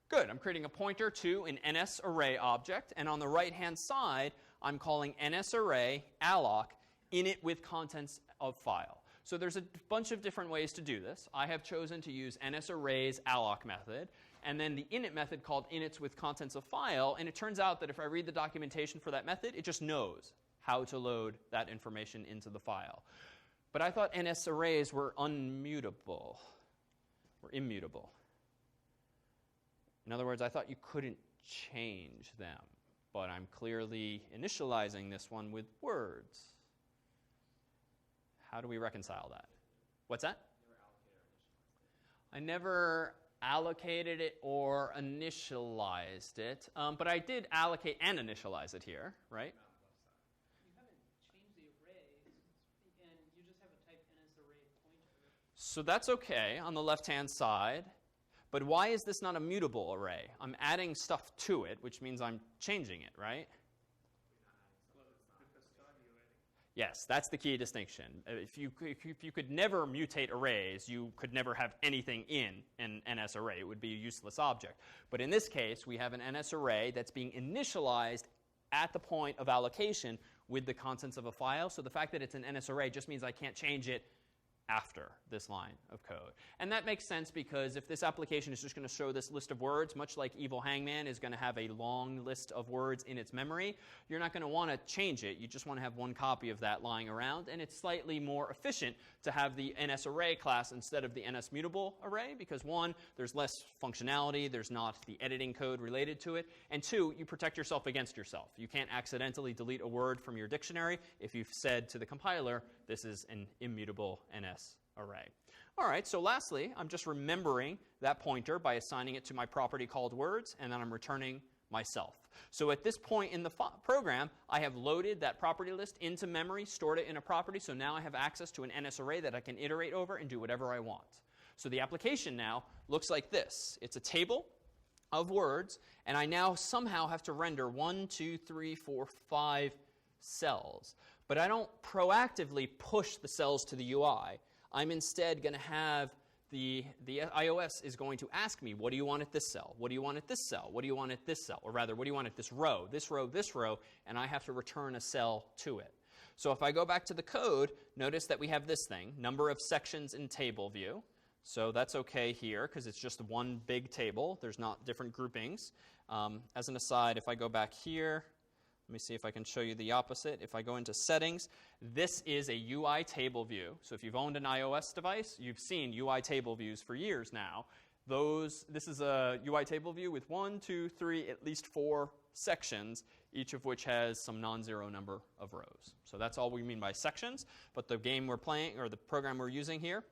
Speaker 1: Good, I'm creating a pointer to an NSArray object, and on the right-hand side, I'm calling NSArray alloc init with contents of file. So there's a bunch of different ways to do this. I have chosen to use NSArray's alloc method, and then the init method called inits with contents of file, and it turns out that if I read the documentation for that method, it just knows how to load that information into the file. But I thought NSArrays were immutable. In other words, I thought you couldn't change them, but I'm clearly initializing this one with words. How do we reconcile that? What's that? I never allocated it or initialized it, but I did allocate and initialize it here, right?
Speaker 2: You haven't changed the array, and you just have a type NSArray pointer.
Speaker 1: So that's okay on the left-hand side. But why is this not a mutable array? I'm adding stuff to it, which means I'm changing it, right? Yes, that's the key distinction. If you could never mutate arrays, you could never have anything in an NS array. It would be a useless object. But in this case, we have an NS array that's being initialized at the point of allocation with the contents of a file. So the fact that it's an NS array just means I can't change it after this line of code. And that makes sense because if this application is just going to show this list of words, much like Evil Hangman is going to have a long list of words in its memory, you're not going to want to change it. You just want to have one copy of that lying around. And it's slightly more efficient to have the NSArray class instead of the NSMutable array because, one, there's less functionality. There's not the editing code related to it. And two, you protect yourself against yourself. You can't accidentally delete a word from your dictionary if you've said to the compiler, this is an immutable NS array. All right, so lastly, I'm just remembering that pointer by assigning it to my property called words, and then I'm returning myself. So at this point in the program, I have loaded that property list into memory, stored it in a property, so now I have access to an NS array that I can iterate over and do whatever I want. So the application now looks like this. It's a table of words, and I now somehow have to render 1, 2, 3, 4, 5 cells. But I don't proactively push the cells to the UI. I'm instead going to have the iOS is going to ask me, what do you want at this cell? What do you want at this cell? What do you want at this cell? Or rather, what do you want at this row, this row, this row? And I have to return a cell to it. So if I go back to the code, notice that we have this thing, number of sections in table view. So that's OK here because it's just one big table. There's not different groupings. As an aside, if I go back here, let me see if I can show you the opposite. If I go into settings, this is a UI table view. So if you've owned an iOS device, you've seen UI table views for years now. This is a UI table view with 1, 2, 3, at least 4 sections, each of which has some non-zero number of rows. So that's all we mean by sections. But the game we're playing, or the program we're using here,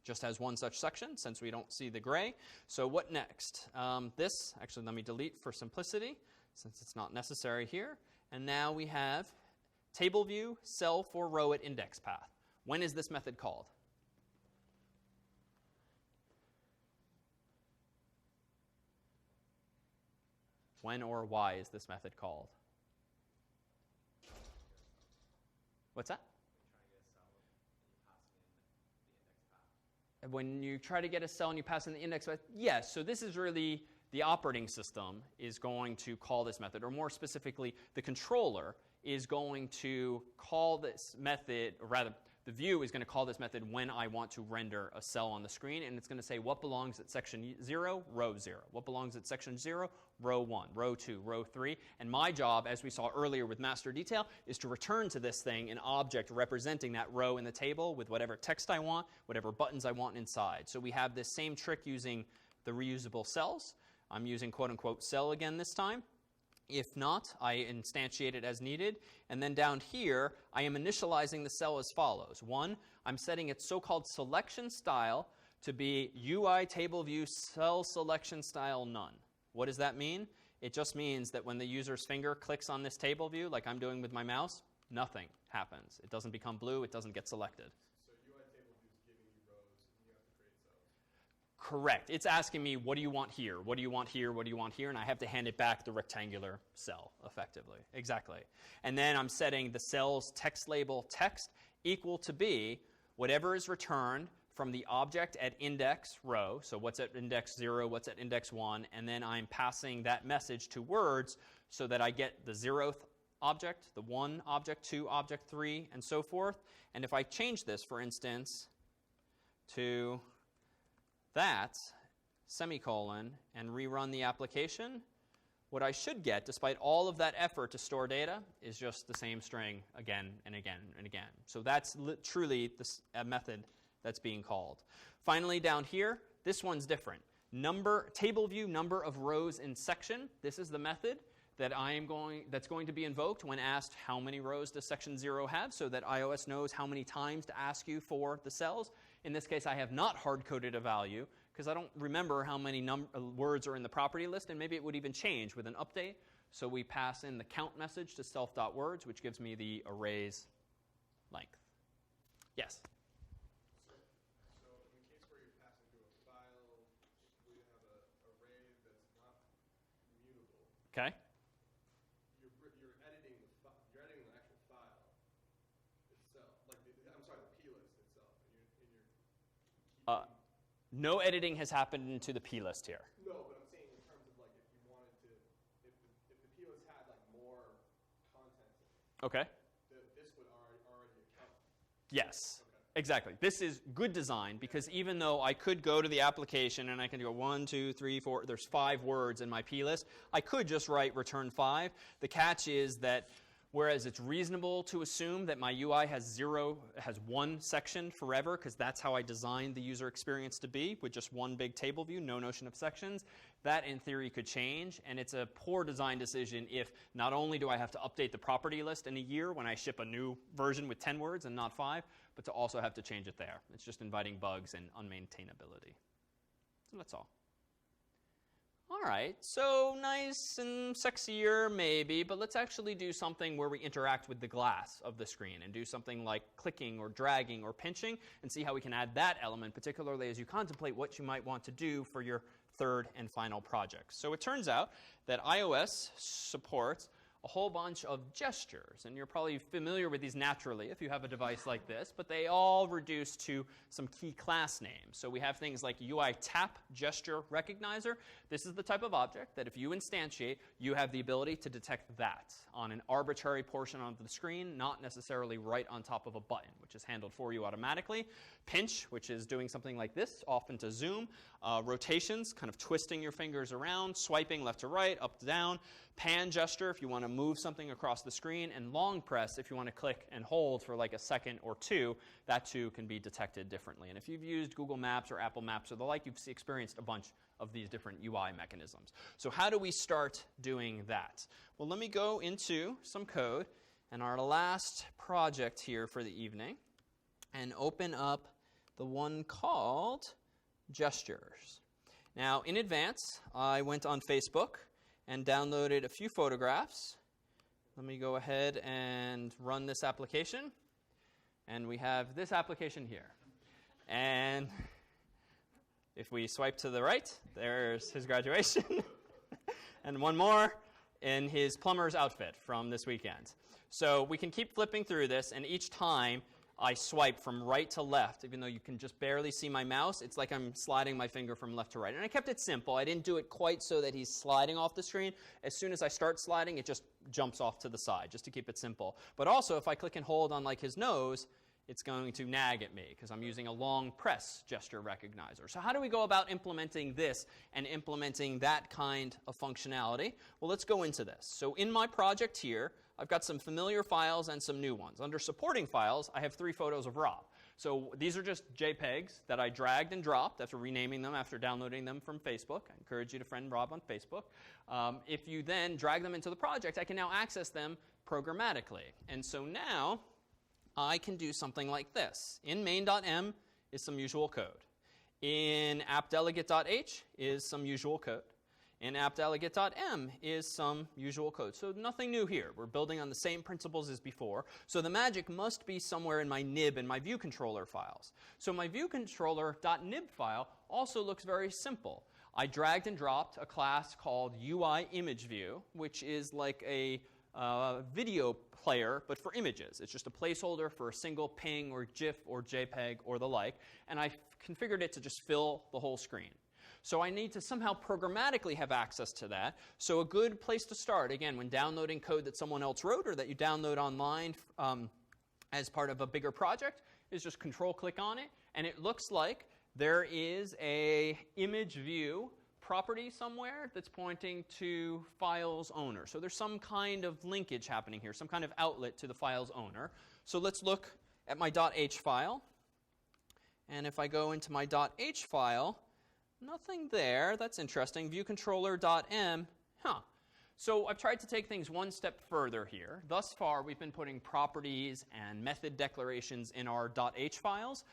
Speaker 1: just has one such section since we don't see the gray. So what next? Actually, let me delete for simplicity, since it's not necessary here. And now we have table view, cell for row at index path. When is this method called? When or why is this method called? What's that? When you try to get a cell and you pass in the index path, yes. So this is really the operating system is going to call this method, or more specifically, the controller is going to call this method, or rather, the view is going to call this method when I want to render a cell on the screen, and it's going to say what belongs at section 0, row 0. What belongs at section 0, row 1, row 2, row 3. And my job, as we saw earlier with master detail, is to return to this thing an object representing that row in the table with whatever text I want, whatever buttons I want inside. So we have this same trick using the reusable cells. I'm using quote-unquote cell again this time. If not, I instantiate it as needed. And then down here, I am initializing the cell as follows. 1, I'm setting its so-called selection style to be UI table view cell selection style none. What does that mean? It just means that when the user's finger clicks on this table view, like I'm doing with my mouse, nothing happens. It doesn't become blue. It doesn't get selected. Correct. It's asking me, what do you want here? What do you want here? What do you want here? And I have to hand it back the rectangular cell, effectively. Exactly. And then I'm setting the cell's text label text equal to be whatever is returned from the object at index row. So what's at index 0, what's at index 1. And then I'm passing that message to words so that I get the 0th object, the 1 object, 2 object, 3, and so forth. And if I change this, for instance, to that, semicolon, and rerun the application, what I should get, despite all of that effort to store data, is just the same string again and again and again. So that's truly a method that's being called. Finally, down here, this one's different. Table view number of rows in section. This is the method that that's going to be invoked when asked how many rows does section 0 have, so that iOS knows how many times to ask you for the cells. In this case, I have not hard-coded a value because I don't remember how many words are in the property list, and maybe it would even change with an update. So we pass in the count message to self.words, which gives me the array's length. Yes?
Speaker 5: So in the case where you're passing through a file, we have an array that's not mutable.
Speaker 1: Okay.
Speaker 5: You're editing the actual file itself, like the P list itself,
Speaker 1: No editing has happened to the P list here.
Speaker 5: No, but I'm saying in terms of like if you wanted to, if the P list had like more content in it,
Speaker 1: Okay.
Speaker 5: this would already account.
Speaker 1: Yes.
Speaker 5: Okay.
Speaker 1: Exactly. This is good design because even though I could go to the application and I can go 1, 2, 3, 4, there's 5 words in my plist, I could just write return 5. The catch is that whereas it's reasonable to assume that my UI has one section forever because that's how I designed the user experience to be with just one big table view, no notion of sections, that in theory could change. And it's a poor design decision if not only do I have to update the property list in a year when I ship a new version with 10 words and not 5, but to also have to change it there. It's just inviting bugs and unmaintainability. So that's all. All right, so nice and sexier maybe, but let's actually do something where we interact with the glass of the screen and do something like clicking or dragging or pinching and see how we can add that element, particularly as you contemplate what you might want to do for your third and final project. So it turns out that iOS supports a whole bunch of gestures, and you're probably familiar with these naturally if you have a device like this, but they all reduce to some key class names. So we have things like UI tap gesture recognizer. This is the type of object that if you instantiate, you have the ability to detect that on an arbitrary portion of the screen, not necessarily right on top of a button, which is handled for you automatically. Pinch, which is doing something like this, often to zoom. Rotations, kind of twisting your fingers around. Swiping left to right, up to down. Pan gesture, if you want to move something across the screen. And long press, if you want to click and hold for like a second or two. That too can be detected differently. And if you've used Google Maps or Apple Maps or the like, you've experienced a bunch of these different UI mechanisms. So how do we start doing that? Well, let me go into some code and our last project here for the evening and open up the one called gestures. Now, in advance, I went on Facebook and downloaded a few photographs. Let me go ahead and run this application. And we have this application here. And if we swipe to the right, there's his graduation. And one more in his plumber's outfit from this weekend. So we can keep flipping through this, and each time I swipe from right to left, even though you can just barely see my mouse, it's like I'm sliding my finger from left to right. And I kept it simple. I didn't do it quite so that he's sliding off the screen. As soon as I start sliding, it just jumps off to the side, just to keep it simple. But also, if I click and hold on like his nose, it's going to nag at me because I'm using a long press gesture recognizer. So how do we go about implementing this and implementing that kind of functionality? Well, let's go into this. So in my project here, I've got some familiar files and some new ones. Under supporting files, I have 3 photos of Rob. So these are just JPEGs that I dragged and dropped after renaming them, after downloading them from Facebook. I encourage you to friend Rob on Facebook. If you then drag them into the project, I can now access them programmatically. And so now I can do something like this. In main.m is some usual code. In appdelegate.h is some usual code. In appdelegate.m is some usual code. So nothing new here. We're building on the same principles as before. So the magic must be somewhere in my nib and my view controller files. So my view controller.nib file also looks very simple. I dragged and dropped a class called UI image view, which is like a video player, but for images. It's just a placeholder for a single ping or GIF or JPEG or the like. And I configured it to just fill the whole screen. So I need to somehow programmatically have access to that. So a good place to start, again, when downloading code that someone else wrote or that you download online as part of a bigger project, is just control-click on it. And it looks like there is a image view property somewhere that's pointing to file's owner. So there's some kind of linkage happening here, some kind of outlet to the file's owner. So let's look at my .h file. And if I go into my .h file, nothing there. That's interesting. Viewcontroller.m. So I've tried to take things one step further here. Thus far, we've been putting properties and method declarations in our .h files,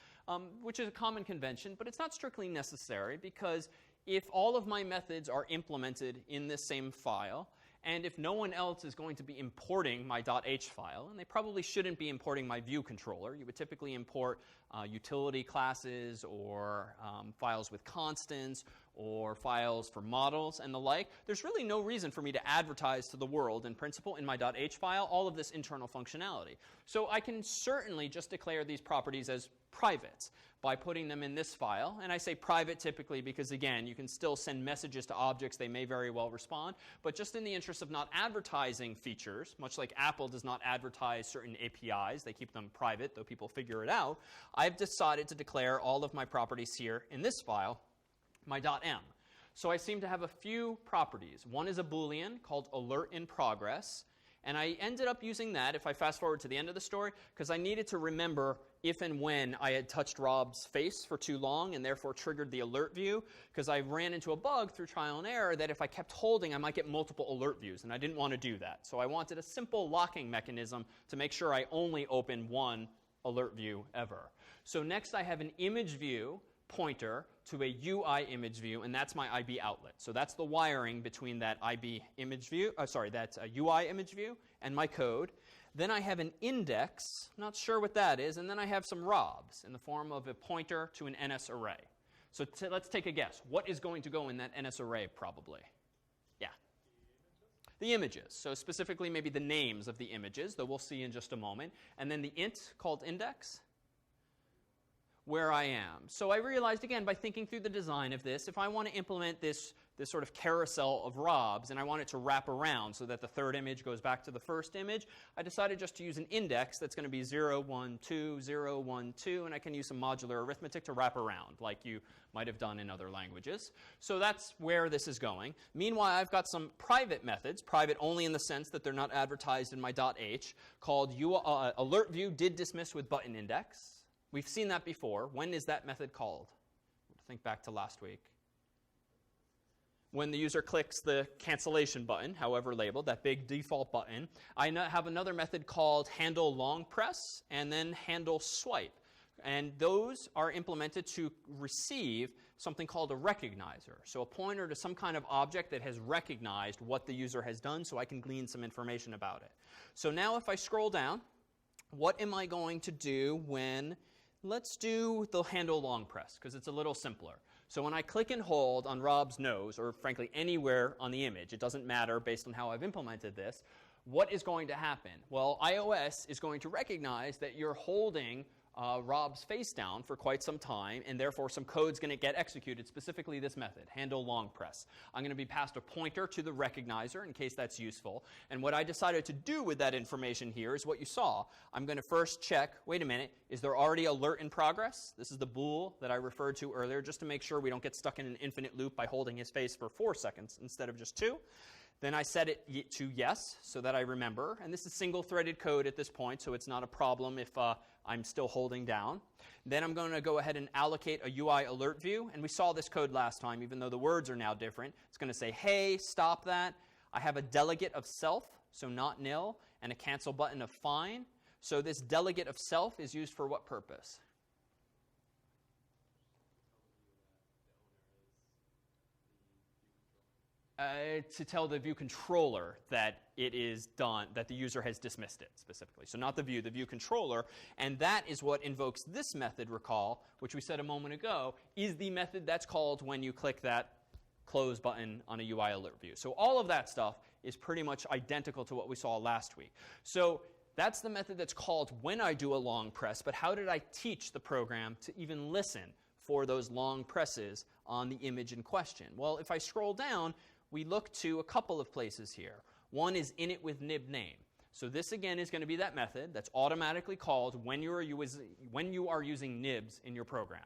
Speaker 1: which is a common convention, but it's not strictly necessary because if all of my methods are implemented in this same file, and if no one else is going to be importing my .h file, and they probably shouldn't be importing my view controller. You would typically import utility classes or files with constants or files for models and the like. There's really no reason for me to advertise to the world, in principle, in my .h file, all of this internal functionality. So I can certainly just declare these properties as private by putting them in this file. And I say private typically because, again, you can still send messages to objects. They may very well respond. But just in the interest of not advertising features, much like Apple does not advertise certain APIs, they keep them private, though people figure it out, I've decided to declare all of my properties here in this file, my .m. So I seem to have a few properties. One is a Boolean called alert in progress. And I ended up using that, if I fast forward to the end of the story, because I needed to remember if and when I had touched Rob's face for too long and therefore triggered the alert view, because I ran into a bug through trial and error that if I kept holding, I might get multiple alert views, and I didn't want to do that. So I wanted a simple locking mechanism to make sure I only open one alert view ever. So next I have an image view pointer to a UI image view, and that's my IB outlet. So that's the wiring between that IB image view, that UI image view and my code. Then I have an index, not sure what that is, and then I have some ROBs in the form of a pointer to an NS array. So let's take a guess. What is going to go in that NS array probably? Yeah. The images. So specifically maybe the names of the images, though we'll see in just a moment. And then the int called index, where I am. So I realized, again, by thinking through the design of this, if I want to implement this sort of carousel of ROBs and I want it to wrap around so that the third image goes back to the first image, I decided just to use an index that's going to be 0, 1, 2, 0, 1, 2, and I can use some modular arithmetic to wrap around like you might have done in other languages. So that's where this is going. Meanwhile, I've got some private methods, private only in the sense that they're not advertised in my .h, called alert view did dismiss with button index. We've seen that before. When is that method called? Think back to last week. When the user clicks the cancellation button, however labeled, that big default button, I have another method called handle long press and then handle swipe. And those are implemented to receive something called a recognizer. So a pointer to some kind of object that has recognized what the user has done so I can glean some information about it. So now if I scroll down, what am I going to do when... Let's do the handle long press, because it's a little simpler. So when I click and hold on Rob's nose, or frankly anywhere on the image, it doesn't matter based on how I've implemented this, what is going to happen? Well, iOS is going to recognize that you're holding Rob's face down for quite some time, and therefore some code's going to get executed, specifically this method, handle long press. I'm going to be passed a pointer to the recognizer in case that's useful. And what I decided to do with that information here is what you saw. I'm going to first check, wait a minute, is there already alert in progress? This is the bool that I referred to earlier, just to make sure we don't get stuck in an infinite loop by holding his face for 4 seconds instead of just 2. Then I set it to yes, so that I remember. And this is single-threaded code at this point, so it's not a problem if I'm still holding down. Then I'm going to go ahead and allocate a UI alert view. And we saw this code last time, even though the words are now different. It's going to say, hey, stop that. I have a delegate of self, so not nil, and a cancel button of fine. So this delegate of self is used for what purpose? To tell the view controller that it is done, that the user has dismissed it specifically. So not the view controller. And that is what invokes this method, recall, which we said a moment ago, is the method that's called when you click that close button on a UI alert view. So all of that stuff is pretty much identical to what we saw last week. So that's the method that's called when I do a long press. But how did I teach the program to even listen for those long presses on the image in question? Well, if I scroll down, we look to a couple of places here. One is init with nib name. So this, again, is going to be that method that's automatically called when you are using nibs in your program.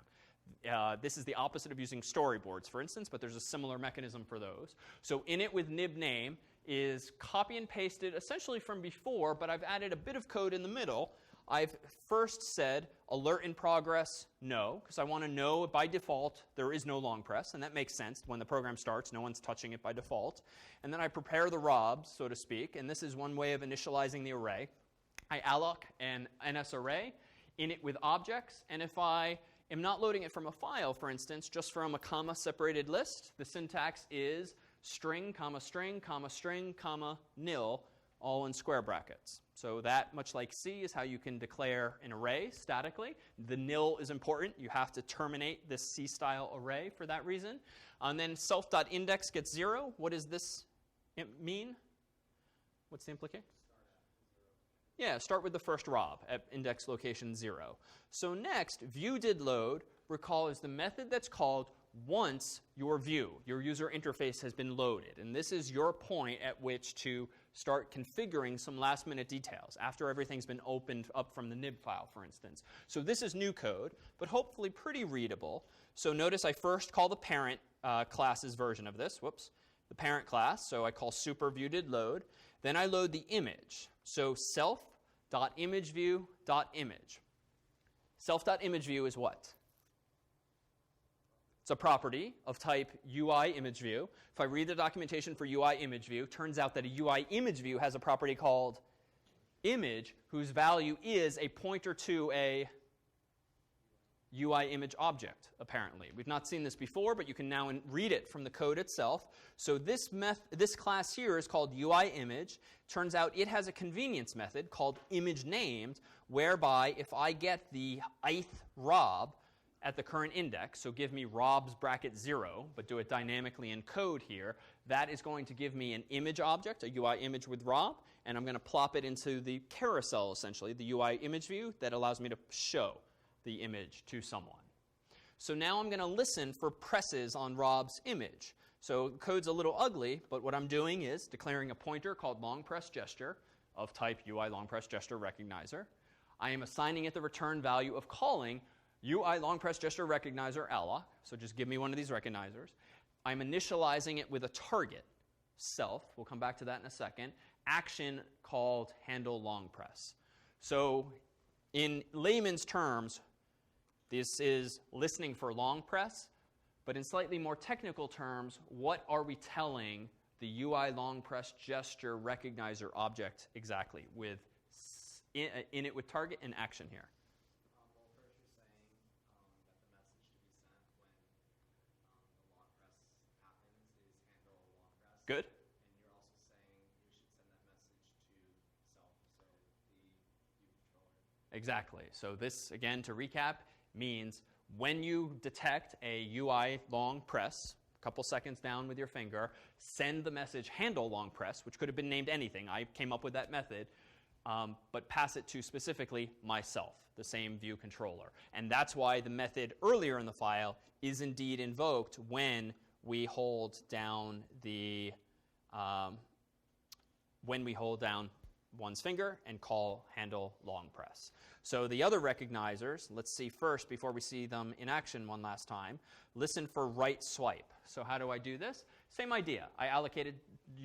Speaker 1: This is the opposite of using storyboards, for instance, but there's a similar mechanism for those. So init with nib name is copy and pasted essentially from before, but I've added a bit of code in the middle. I've first said alert in progress, no, because I want to know by default there is no long press, and that makes sense. When the program starts, no one's touching it by default. And then I prepare the ROBs, so to speak, and this is one way of initializing the array. I alloc an NS array, init with objects, and if I am not loading it from a file, for instance, just from a comma-separated list, the syntax is string, comma, string, comma, string, comma, nil, all in square brackets. So that, much like C, is how you can declare an array statically. The nil is important. You have to terminate this C-style array for that reason. And then self.index gets 0. What does this mean? What's the implication? Yeah, start with the first rob at index location 0. So next, viewDidLoad, recall, is the method that's called once your view, your user interface, has been loaded. And this is your point at which to start configuring some last-minute details after everything's been opened up from the nib file, for instance. So this is new code, but hopefully pretty readable. So notice I first call the parent class's version of this. Whoops. The parent class. So I call super viewDidLoad. Then I load the image. So self.imageView.image. Self.imageView is what? It's a property of type UI ImageView. If I read the documentation for UI ImageView, turns out that a UI ImageView has a property called image, whose value is a pointer to a UI image object, apparently. We've not seen this before, but you can now read it from the code itself. So this class here is called UI image. Turns out it has a convenience method called image_named, whereby if I get the ith rob at the current index, so give me robs bracket 0, but do it dynamically in code here, that is going to give me an image object, a UI image with rob, and I'm going to plop it into the carousel, essentially, the UI image view that allows me to show the image to someone. So now I'm going to listen for presses on Rob's image. So the code's a little ugly, but what I'm doing is declaring a pointer called longPressGesture of type UI longPressGesture recognizer. I am assigning it the return value of calling UI longPressGesture recognizer alloc, so just give me one of these recognizers. I'm initializing it with a target, self, we'll come back to that in a second, action called handle longPress. So in layman's terms, this is listening for long press, but in slightly more technical terms, what are we telling the UI longPressGesture recognizer object exactly with in it with target and action here?
Speaker 3: Well, first you're saying that the message to be sent when the long press happens is handle long press.
Speaker 1: Good.
Speaker 3: And you're also saying you should send that message to self, so the view controller.
Speaker 1: Exactly. So this, again, to recap, means when you detect a UI long press, a couple seconds down with your finger, send the message handle long press, which could have been named anything. I came up with that method, but pass it to specifically myself, the same view controller. And that's why the method earlier in the file is indeed invoked when we hold down the one's finger and call handle long press. So the other recognizers, let's see first, before we see them in action one last time, listen for right swipe. So how do I do this? Same idea. I allocated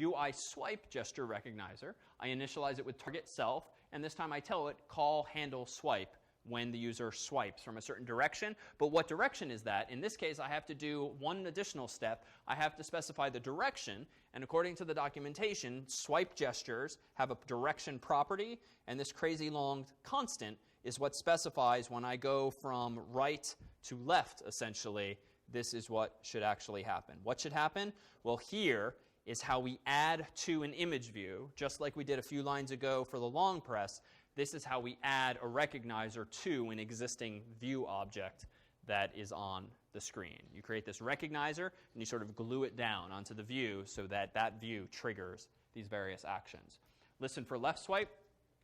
Speaker 1: UI swipe gesture recognizer. I initialize it with target self, and this time I tell it call handle swipe when the user swipes from a certain direction. But what direction is that? In this case, I have to do one additional step. I have to specify the direction, and according to the documentation, swipe gestures have a direction property, and this crazy long constant is what specifies when I go from right to left, essentially, this is what should actually happen. What should happen? Well, here is how we add to an image view, just like we did a few lines ago for the long press. This is how we add a recognizer to an existing view object that is on the screen. You create this recognizer, and you sort of glue it down onto the view so that that view triggers these various actions. Listen for left swipe.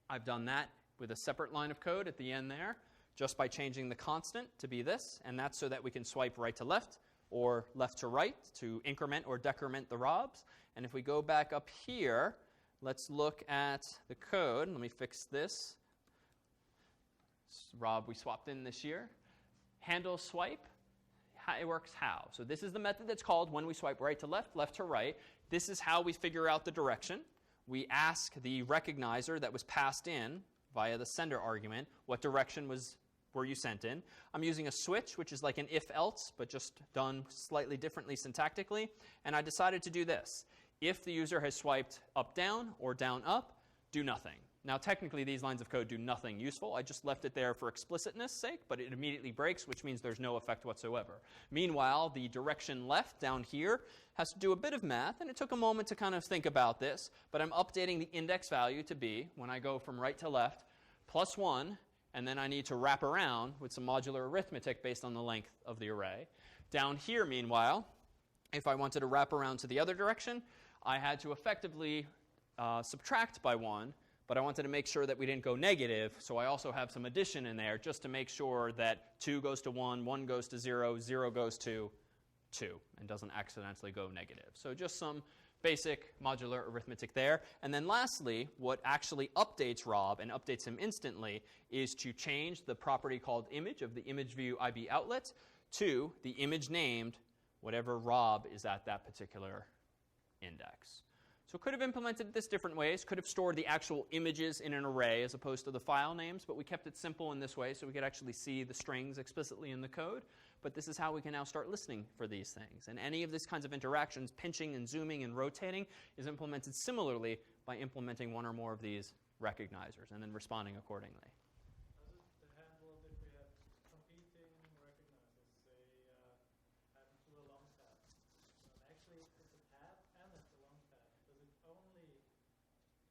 Speaker 1: I've done that with a separate line of code at the end there, just by changing the constant to be this, and that's so that we can swipe right to left or left to right to increment or decrement the robs. And if we go back up here, let's look at the code. Let me fix this. Rob we swapped in this year. Handle swipe, it works how? So this is the method that's called when we swipe right to left, left to right. This is how we figure out the direction. We ask the recognizer that was passed in via the sender argument, what direction were you sent in. I'm using a switch, which is like an if-else, but just done slightly differently syntactically. And I decided to do this. If the user has swiped up-down or down-up, do nothing. Now, technically, these lines of code do nothing useful. I just left it there for explicitness' sake, but it immediately breaks, which means there's no effect whatsoever. Meanwhile, the direction left down here has to do a bit of math, and it took a moment to kind of think about this, but I'm updating the index value to be, when I go from right to left, +1, and then I need to wrap around with some modular arithmetic based on the length of the array. Down here, meanwhile, if I wanted to wrap around to the other direction, I had to effectively subtract by 1, but I wanted to make sure that we didn't go negative, so I also have some addition in there just to make sure that 2 goes to 1, 1 goes to 0, 0 goes to 2, and doesn't accidentally go negative. So just some basic modular arithmetic there. And then lastly, what actually updates Rob and updates him instantly is to change the property called image of the image view IB outlet to the image named whatever Rob is at that particular index. So could have implemented this different ways, could have stored the actual images in an array as opposed to the file names, but we kept it simple in this way so we could actually see the strings explicitly in the code. But this is how we can now start listening for these things. And any of these kinds of interactions, pinching and zooming and rotating, is implemented similarly by implementing one or more of these recognizers and then responding accordingly.
Speaker 2: Does it handle if we have competing recognizers, say, happen to a long tab? And actually, it's a tab and it's a long tab. Does it only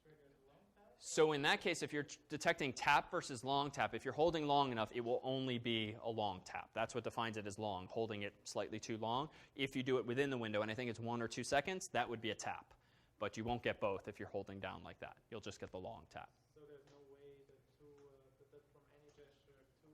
Speaker 2: trigger the long tab?
Speaker 1: So in that case, if you're detecting tap versus long tap, if you're holding long enough, it will only be a long tap. That's what defines it as long, holding it slightly too long. If you do it within the window, and I think it's 1 or 2 seconds, that would be a tap. But you won't get both if you're holding down like that. You'll just get the long tap.
Speaker 2: So there's no way that from any gesture to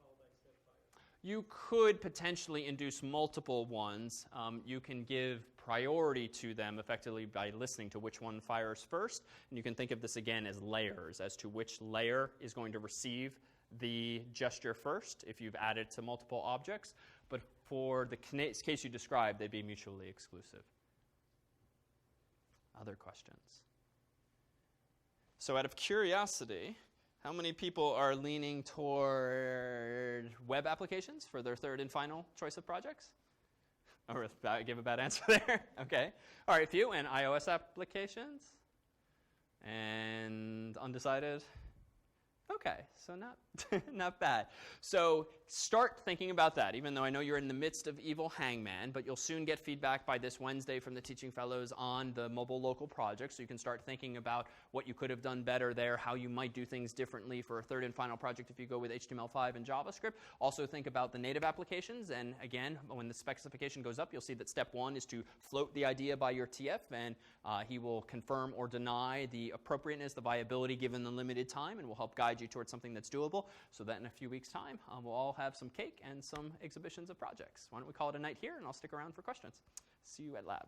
Speaker 2: callback set fire?
Speaker 1: You could potentially induce multiple ones. You can give priority to them effectively by listening to which one fires first. And you can think of this again as layers, as to which layer is going to receive the gesture first if you've added to multiple objects. But for the case you described, they'd be mutually exclusive. Other questions? So out of curiosity, how many people are leaning toward web applications for their third and final choice of projects? Or give a bad answer there? Okay. All right, a few. And iOS applications? And undecided? Okay, so not bad. So start thinking about that, even though I know you're in the midst of evil hangman, but you'll soon get feedback by this Wednesday from the teaching fellows on the mobile local project, so you can start thinking about what you could have done better there, how you might do things differently for a third and final project if you go with HTML5 and JavaScript. Also think about the native applications, and again, when the specification goes up, you'll see that step 1 is to float the idea by your TF, and he will confirm or deny the appropriateness, the viability given the limited time, and will help guide you towards something that's doable, so that in a few weeks' time, we'll all have some cake and some exhibitions of projects. Why don't we call it a night here, and I'll stick around for questions. See you at lab.